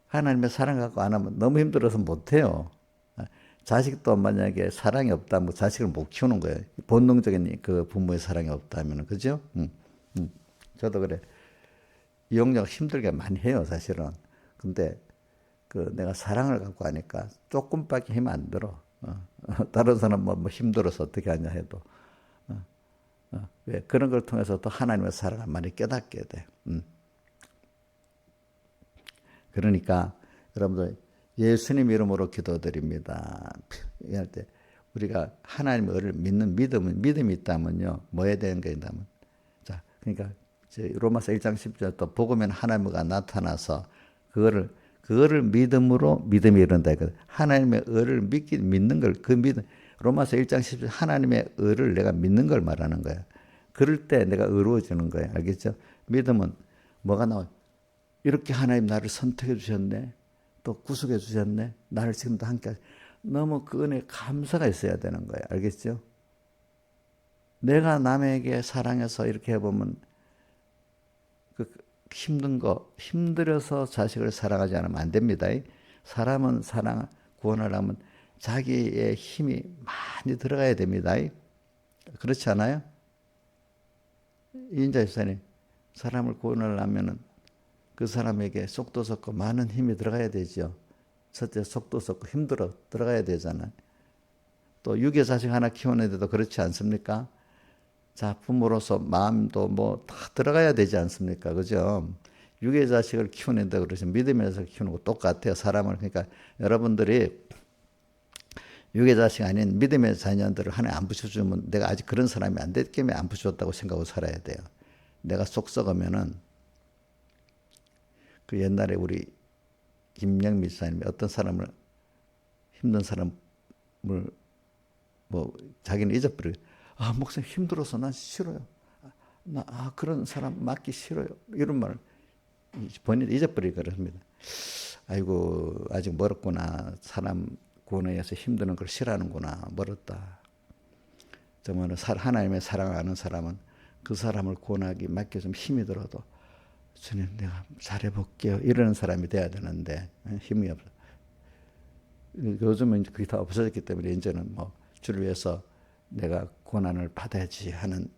하나님의 사랑 갖고 안 하면 너무 힘들어서 못 해요. 자식도 만약에 사랑이 없다면 자식을 못 키우는 거예요. 본능적인 그 부모의 사랑이 없다면, 그죠? 저도 그래. 이용자가 힘들게 많이 해요, 사실은. 근데 그 내가 사랑을 갖고 하니까 조금밖에 힘 안 들어. 다른 사람 뭐 힘들어서 어떻게 하냐 해도. 왜? 그런 걸 통해서 또 하나님의 사랑을 많이 깨닫게 돼. 그러니까 여러분들 예수님 이름으로 기도드립니다. 이럴 때 우리가 하나님의 의를 믿는 믿음이 있다면요. 뭐에 대한 게 있다면. 자, 그러니까 로마서 1장 10절 또 복음에는 하나님과 나타나서 그거를 믿음이 이른다. 하나님의 의를 믿는 걸 그 믿음 로마서 1장 10절 하나님의 의를 내가 믿는 걸 말하는 거야. 그럴 때 내가 의로워지는 거야. 알겠죠? 믿음은 뭐가 나와? 이렇게 하나님 나를 선택해 주셨네. 또 구속해 주셨네. 나를 지금도 함께 너무 그 은혜에 감사가 있어야 되는 거야. 알겠죠? 내가 남에게 사랑해서 이렇게 해보면 그 힘들어서 자식을 사랑하지 않으면 안 됩니다. 사람은 구원을 하면 자기의 힘이 많이 들어가야 됩니다. 그렇지 않아요? 이인자 집사님, 사람을 구원을 하면은 그 사람에게 속도 썩고 많은 힘이 들어가야 되죠. 첫째 속도 썩고 힘들어 들어가야 되잖아요. 또 육의 자식 하나 키우는데도 그렇지 않습니까? 자, 부모로서 마음도 뭐 다 들어가야 되지 않습니까? 그죠? 육의 자식을 키우는데 그러지 믿음의 자식을 키우는 거 똑같아요. 사람을. 그러니까 여러분들이 육의 자식 아닌 믿음의 자녀들을 하나님 안 붙여주면 내가 아직 그런 사람이 안 됐기 때문에 안 붙여줬다고 생각하고 살아야 돼요. 내가 속 썩으면은 그 옛날에 우리 김영미 사님이 어떤 사람을 힘든 사람을 뭐 자기는 잊어버리고 목사님 힘들어서 난 싫어요. 그런 사람 맡기 싫어요. 이런 말을 본인이 잊어버리고 그럽니다. 아이고 아직 멀었구나. 사람 구원에 의해서 힘드는 걸 싫어하는구나. 멀었다. 정말 하나님의 사랑을 아는 사람은 그 사람을 구원하기 맡겨 좀 힘이 들어도 주님 내가 잘해볼게요. 이러는 사람이 돼야 되는데 힘이 없어. 요즘은 그게 다 없어졌기 때문에 이제는 뭐 주를 위해서 내가 고난을 받아야지 하는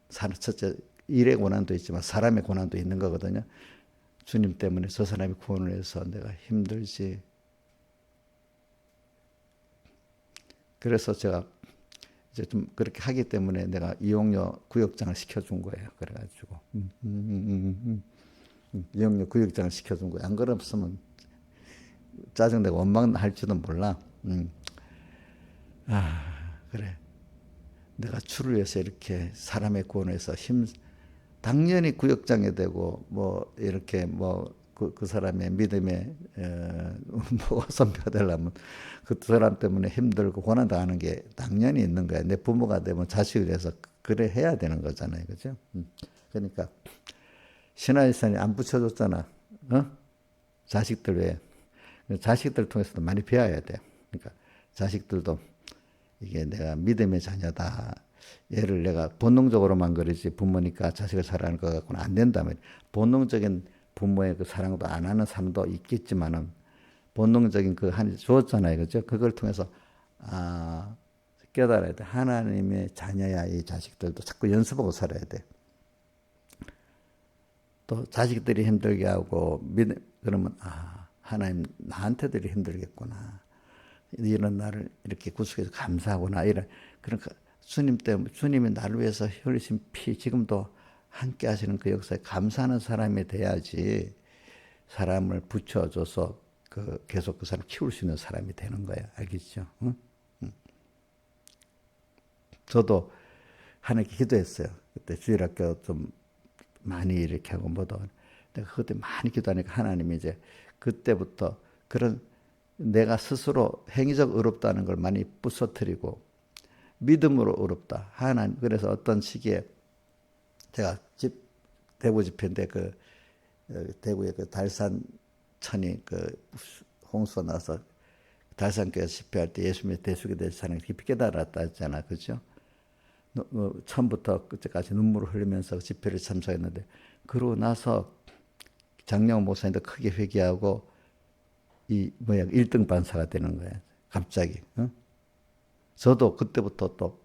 첫째 일의 고난도 있지만 사람의 고난도 있는 거거든요. 주님 때문에 저 사람이 구원을 해서 내가 힘들지. 그래서 제가 이제 좀 그렇게 하기 때문에 내가 이용료 구역장을 시켜준 거예요. 그래가지고 이용료 구역장을 시켜준 거예요. 안 그랬으면 짜증내고 원망할지도 몰라. 그래. 내가 주를 위해서 이렇게 사람의 구원을 해서 당연히 구역장이 되고 뭐 이렇게 뭐 그 사람의 믿음에 뭐 선배가 되려면 그 사람 때문에 힘들고 고난 당하는 게 당연히 있는 거야. 내 부모가 되면 자식을 위해서 그래 해야 되는 거잖아요, 그죠? 그러니까 신하이산이 안 붙여줬잖아, 자식들 왜? 자식들 통해서도 많이 배워야 돼. 그러니까 자식들도 이게 내가 믿음의 자녀다. 얘를 내가 본능적으로만 그러지 부모니까 자식을 사랑하는 것 같고는 안 된다면 본능적인 부모의 그 사랑도 안 하는 사람도 있겠지만은 본능적인 그 한 주었잖아요, 그죠? 그걸 통해서 깨달아야 돼. 하나님의 자녀야 이 자식들도 자꾸 연습하고 살아야 돼. 또 자식들이 힘들게 하고 그러면 하나님 나한테들이 힘들겠구나. 이런 나를 이렇게 구속해서 감사하구나. 그러니까 주님 때문에 주님이 나를 위해서 흘리신 피 지금도 함께 하시는 그 역사에 감사하는 사람이 돼야지 사람을 붙여줘서 계속 그 사람 키울 수 있는 사람이 되는 거야. 알겠죠? 응? 저도 하나님께 기도했어요. 그때 주일학교 좀 많이 이렇게 하고 뭐도 내가 그때 많이 기도하니까 하나님이 이제 그때부터 그런 내가 스스로 행위적 의롭다는 걸 많이 부서뜨리고 믿음으로 의롭다. 하나님. 그래서 어떤 시기에 제가 대구 집회인데 대구의 그 달산천이 홍수가 나서 달산교회 집회할 때 예수님의 대속에 대해서 사람이 깊이 깨달았다 했잖아. 그죠? 처음부터 끝까지 눈물을 흘리면서 집회를 참석했는데 그러고 나서 장영 목사님도 크게 회개하고 1등 반사가 되는 거예요. 갑자기. 저도 그때부터 또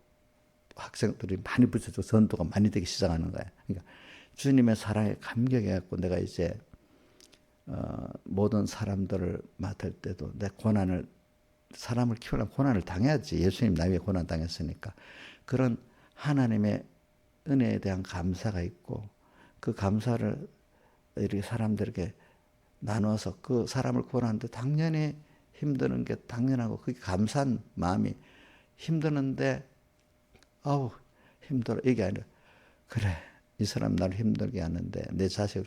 학생들이 많이 붙여서 전도가 많이 되기 시작하는 거예요. 그러니까 주님의 사랑에 감격해갖고 내가 이제 모든 사람들을 맡을 때도 내 사람을 키우려면 고난을 당해야지. 예수님 나 위해 고난 당했으니까. 그런 하나님의 은혜에 대한 감사가 있고 그 감사를 이렇게 사람들에게 나눠서 그 사람을 구원하는데 당연히 힘드는 게 당연하고 그게 감사한 마음이 힘드는데 힘들어 이게 아니라 그래 이 사람 나를 힘들게 하는데 내 자식을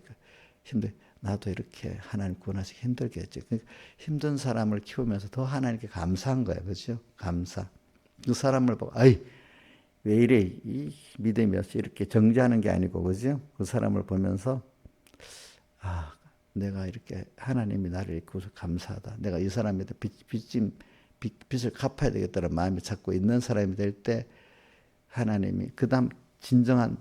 나도 이렇게 하나님 구원하시기 힘들게 했지. 힘든 사람을 키우면서 더 하나님께 감사한 거예요. 그렇죠? 감사. 그 사람을 보고 왜 이래 이 믿음이 없이 이렇게 정죄하는 게 아니고 그죠? 그 사람을 보면서 내가 이렇게 하나님이 나를 이렇게 감사하다. 내가 이 사람한테 빚을 갚아야 되겠다는 마음이 자꾸 있는 사람이 될 때 하나님이 그다음 진정한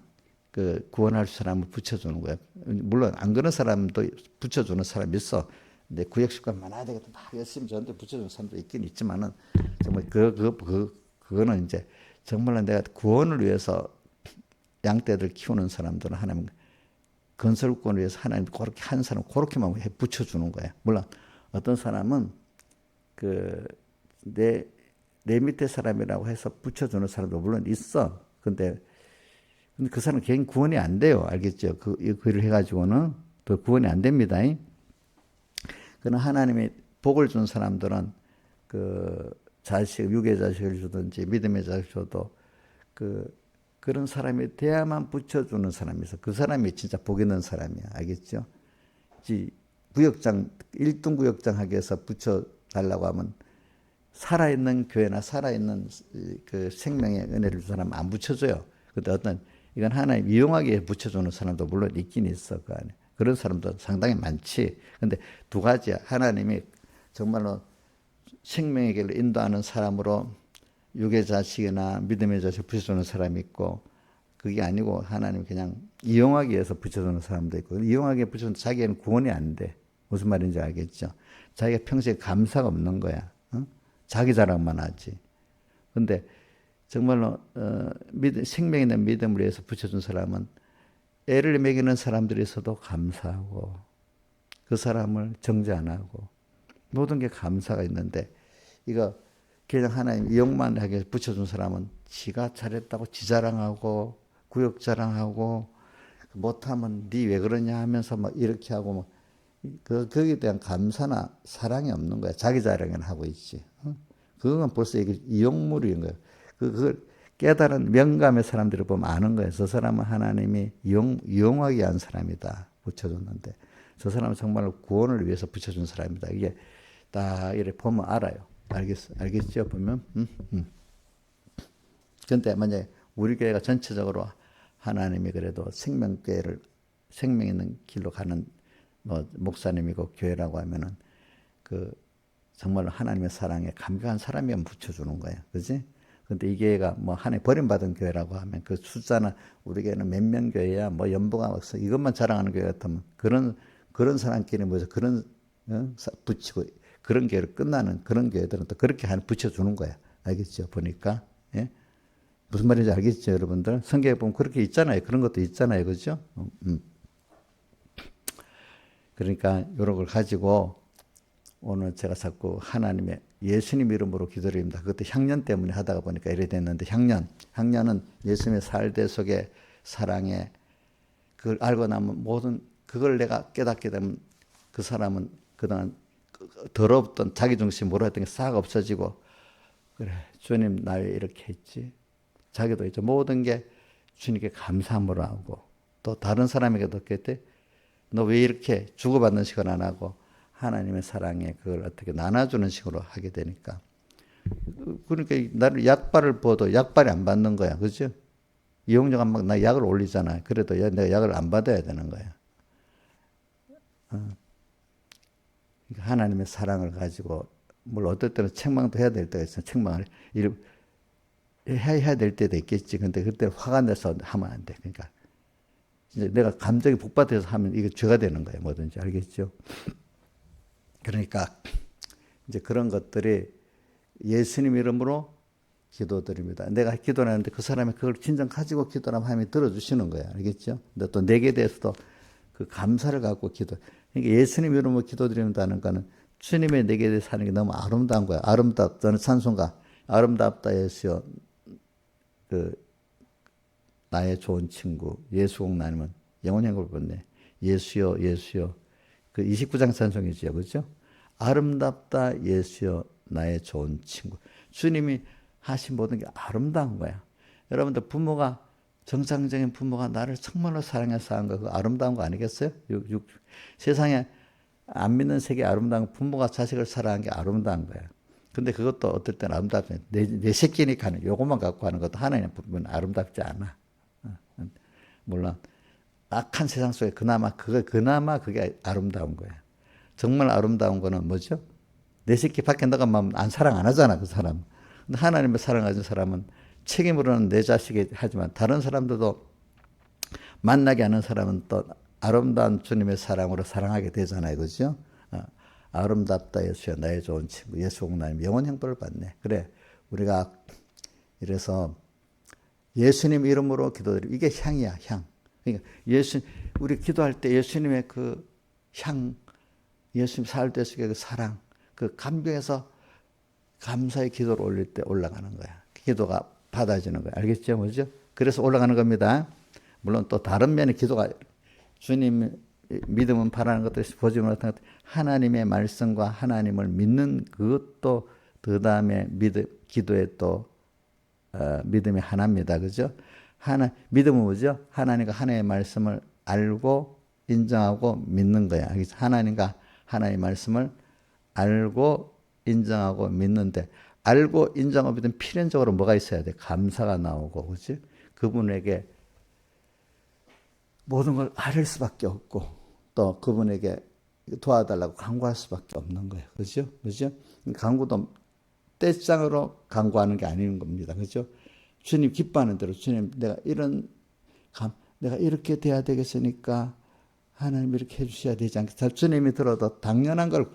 구원할 사람을 붙여주는 거예요. 물론 안 그런 사람도 붙여주는 사람이 있어. 근데 구역식관 많아야 되겠다. 막 열심히 저한테 붙여주는 사람도 있긴 있지만은 정말 그거는 이제 정말로 내가 구원을 위해서 양떼들 키우는 사람들은 하나님 건설권을 위해서 하나님 그렇게 한 사람 그렇게만 붙여주는 거야. 물론 어떤 사람은 내 밑에 사람이라고 해서 붙여주는 사람도 물론 있어. 근데 그 사람 개인 구원이 안 돼요. 알겠죠? 그를 해가지고는 또 구원이 안 됩니다. 그러나 하나님이 복을 준 사람들은 육의 자식을 주든지 믿음의 자식을 줘도 그런 사람이 돼야만 붙여주는 사람이 있어. 그 사람이 진짜 복 있는 사람이야. 알겠죠? 구역장, 1등 구역장 하기 위해서 붙여달라고 하면 살아있는 교회나 살아있는 그 생명의 은혜를 준 사람은 안 붙여줘요. 근데 이건 하나님 이용하기 위해 붙여주는 사람도 물론 있긴 있어. 그 안에. 그런 사람도 상당히 많지. 근데 두 가지야. 하나님이 정말로 생명의 길을 인도하는 사람으로 육의 자식이나 믿음의 자식을 붙여주는 사람이 있고, 그게 아니고 하나님 그냥 이용하기 위해서 붙여주는 사람도 있고, 이용하기 위해 붙여주는 자기에는 구원이 안 돼. 무슨 말인지 알겠죠? 자기가 평소에 감사가 없는 거야. 자기 자랑만 하지. 근데 정말로 생명 있는 믿음을 위해서 붙여준 사람은 애를 먹이는 사람들이 있어도 감사하고, 그 사람을 정죄 안 하고, 모든 게 감사가 있는데, 이거 그냥 하나님 이용만 하게 붙여준 사람은 지가 잘했다고 지 자랑하고 구역 자랑하고, 못하면 니 왜 그러냐 하면서 막 이렇게 하고, 거기에 대한 감사나 사랑이 없는 거야. 자기 자랑을 하고 있지. 그건 벌써 이게 이용물인 거야. 그걸 깨달은 명감의 사람들을 보면 아는 거예요. 저 사람은 하나님이 이용하기 위한 사람이다. 붙여줬는데 저 사람은 정말 구원을 위해서 붙여준 사람이다. 이게 딱 이렇게 보면 알아요. 알겠죠? 보면. 그런데 만약에 우리 교회가 전체적으로 하나님이 그래도 생명교회를 생명 있는 길로 가는 목사님이고 교회라고 하면은 정말로 하나님의 사랑에 감격한 사람이면 붙여주는 거예요. 그지? 근데 이 교회가 하나님 버림받은 교회라고 하면 그 숫자나 우리 교회는 몇 명 교회야, 연보가 없어. 이것만 자랑하는 교회 같으면 그런 사람끼리 모여서 붙이고 그런 교회로 끝나는 그런 교회들은 또 그렇게 붙여주는 거야. 알겠죠? 보니까. 예? 무슨 말인지 알겠죠, 여러분들? 성경에 보면 그렇게 있잖아요. 그런 것도 있잖아요. 그죠? 그러니까 이런 걸 가지고 오늘 제가 자꾸 하나님의 예수님 이름으로 기도드립니다. 그것도 향년 때문에 하다가 보니까 이래 됐는데, 향년은 예수님의 살대 속에 사랑에 그걸 알고 나면 그걸 내가 깨닫게 되면 그 사람은 그동안 더럽던 자기중심 몰아했던 게 싹 없어지고, 그래 주님 나 왜 이렇게 했지? 자기도 이제 모든 게 주님께 감사함으로 하고, 또 다른 사람에게도 그때 너 왜 이렇게 주고받는 식을 안 하고 하나님의 사랑에 그걸 어떻게 나눠주는 식으로 하게 되니까, 그러니까 나를 약발을 보도 약발이 안 받는 거야. 그죠? 이용자가 나 약을 올리잖아. 그래도 내가 약을 안 받아야 되는 거야. 그러니까 하나님의 사랑을 가지고, 물론 어떨 때는 책망도 해야 될 때가 있어. 책망을 해야 될 때도 있겠지. 근데 그때 화가 내서 하면 안 돼. 그러니까 이제 내가 감정이 북받쳐서 하면 이게 죄가 되는 거예요. 뭐든지. 알겠죠? 그러니까 이제 그런 것들이 예수님 이름으로 기도드립니다. 내가 기도를 하는데 그 사람이 그걸 진정 가지고 기도하면 하나님이 들어주시는 거예요. 알겠죠? 근데 또 내게 대해서도 그 감사를 갖고 그러니까 예수님 이름으로 기도드린다는 거는 주님의 내게 대해서 하는 게 너무 아름다운 거야. 저는 찬송가 아름답다 예수여, 나의 좋은 친구 예수공 나님은 영원 행복을 받네. 예수여 예수여, 29장 찬송이지요. 그렇죠? 아름답다 예수여 나의 좋은 친구. 주님이 하신 모든 게 아름다운 거야. 여러분들 부모가, 정상적인 부모가 나를 정말로 사랑해서 한 거, 그 아름다운 거 아니겠어요? 세상에 안 믿는 세계 아름다운 부모가 자식을 사랑한 게 아름다운 거야. 근데 그것도 어떨 때는 아름답지. 내 새끼니까 요것만 갖고 하는 것도 하나님 부분은 아름답지 않아. 물론 악한 세상 속에 그나마 그게 아름다운 거야. 정말 아름다운 거는 뭐죠? 내 새끼 밖에 나가면 안 사랑 안 하잖아, 그 사람. 근데 하나님을 사랑하는 사람은 책임으로는 내 자식이 하지만 다른 사람들도 만나게 하는 사람은 또 아름다운 주님의 사랑으로 사랑하게 되잖아요. 그죠? 아름답다 예수야 나의 좋은 친구 예수공 나님 영원 행복을 받네. 그래 우리가 이래서 예수님 이름으로 기도드리고, 이게 향이야, 향. 그러니까 우리 기도할 때 예수님의 그 향, 예수님 살때 속의 그 사랑, 그 감격에서 감사의 기도를 올릴 때 올라가는 거야. 기도가 받아지는 거야. 알겠죠? 뭐죠? 그래서 올라가는 겁니다. 물론 또 다른 면의 기도가 주님 믿음은 바라는 것들이 보지 못하는 것, 하나님의 말씀과 하나님을 믿는 그것도 그 다음에 기도의 또 믿음의 하나입니다. 그죠? 믿음은 뭐죠? 하나님과 하나님의 말씀을 알고 인정하고 믿는 거야. 하나님과 하나님의 말씀을 알고 인정하고 믿는데, 알고 인정하고 믿으면 필연적으로 뭐가 있어야 돼? 감사가 나오고, 그렇지? 그분에게 모든 걸 아릴 수밖에 없고, 또 그분에게 도와달라고 간구할 수밖에 없는 거예요. 그렇죠? 그렇죠? 간구도 떼짱으로 간구하는 게 아닌 겁니다. 그렇죠? 주님 기뻐하는 대로, 주님 내가 이렇게 돼야 되겠으니까 하나님 이렇게 해주셔야 되지 않겠어요? 주님이 들어도 당연한 걸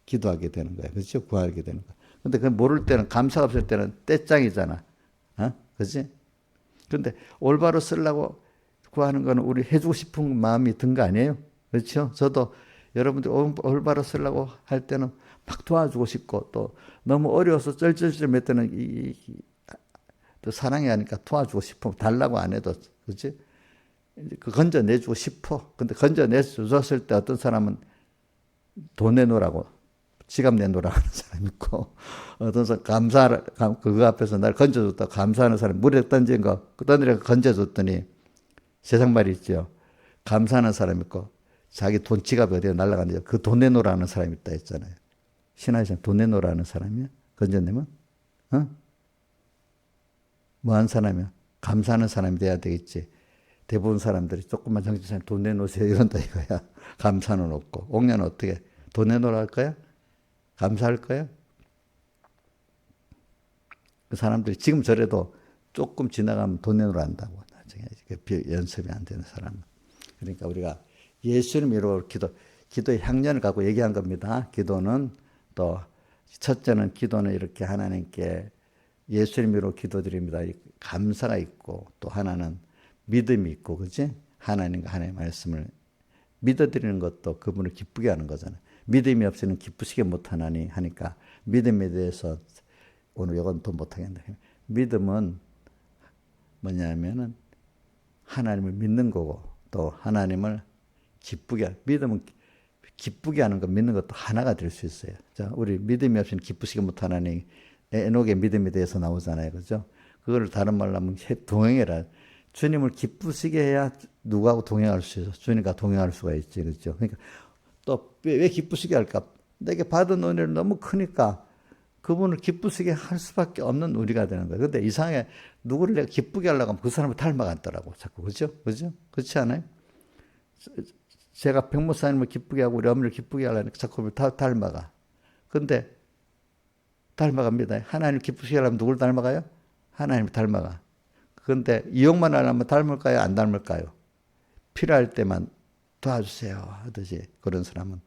기도하게 되는 거예요. 그렇죠? 구하게 되는 거예요. 근데 그 모를 때는, 감사가 없을 때는 떼짱이잖아. 그렇지? 근데 올바로 쓰려고 구하는 거는 우리 해주고 싶은 마음이 든 거 아니에요? 그렇죠? 저도 여러분들 올바로 쓰려고 할 때는 막 도와주고 싶고, 또 너무 어려워서 쩔쩔쩔 몇 때는 또 사랑이 하니까 도와주고 싶어. 달라고 안 해도, 그렇지? 그 건져내주고 싶어. 근데 건져내줬을 때 어떤 사람은 돈 내놓으라고, 지갑 내놓으라고 하는 사람이 있고, 어떤 사람 그거 앞에서 날 건져줬다고 감사하는 사람이 물에 던진 거, 던지려 건져줬더니 세상 말이 있죠. 감사하는 사람이 있고, 자기 돈 지갑이 어디에 날아갔는지 그 돈 내놓으라는 사람이 있다 했잖아요. 신하시면 돈 내놓으라는 사람이야? 건져내면? 뭐한 사람이야? 감사하는 사람이 돼야 되겠지. 대부분 사람들이 조금만 정치사님 돈 내놓으세요 이런다 이거야. 감사는 없고. 옥녀는 어떻게? 돈 내놓으라 할 거야? 감사할 거야? 그 사람들이 지금 저래도 조금 지나가면 돈 내놓으라 한다고. 나중에 연습이 안 되는 사람은. 그러니까 우리가 예수님으로 기도의 향연을 갖고 얘기한 겁니다. 기도는 또 첫째는 기도는 이렇게 하나님께 예수님으로 기도드립니다. 감사가 있고, 또 하나는 믿음이 있고, 그렇지? 하나님과 하나님의 말씀을 믿어드리는 것도 그분을 기쁘게 하는 거잖아요. 믿음이 없이는 기쁘시게 못하나니 하니까 믿음에 대해서 오늘 이건 더 못하겠네. 믿음은 뭐냐면은 하나님을 믿는 거고, 또 하나님을 믿음은 기쁘게 하는 것, 믿는 것도 하나가 될 수 있어요. 자, 우리 믿음이 없이는 기쁘시게 못하나니 에녹의 믿음에 대해서 나오잖아요. 그죠? 그걸 다른 말로 하면 동행해라. 주님을 기쁘시게 해야 누구하고 동행할 수 있어? 주님과 동행할 수가 있지. 그렇죠? 그러니까 또 왜 기쁘시게 할까? 내게 받은 은혜는 너무 크니까 그분을 기쁘시게 할 수밖에 없는 우리가 되는 거예요. 근데 이상하게 누구를 내가 기쁘게 하려고 하면 그 사람을 닮아간다라고 자꾸. 그죠? 그죠? 그렇지 않아요? 제가 백목사님을 기쁘게 하고 우리 어머니를 기쁘게 하려니까 자꾸 닮아가. 근데 닮아갑니다. 하나님 기쁘시게 하려면 누굴 닮아가요? 하나님을 닮아가. 그런데 이용만 하려면 닮을까요? 안 닮을까요? 필요할 때만 도와주세요 하듯이 그런 사람은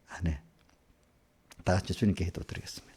안 해. 다 같이 주님께 기도드리겠습니다.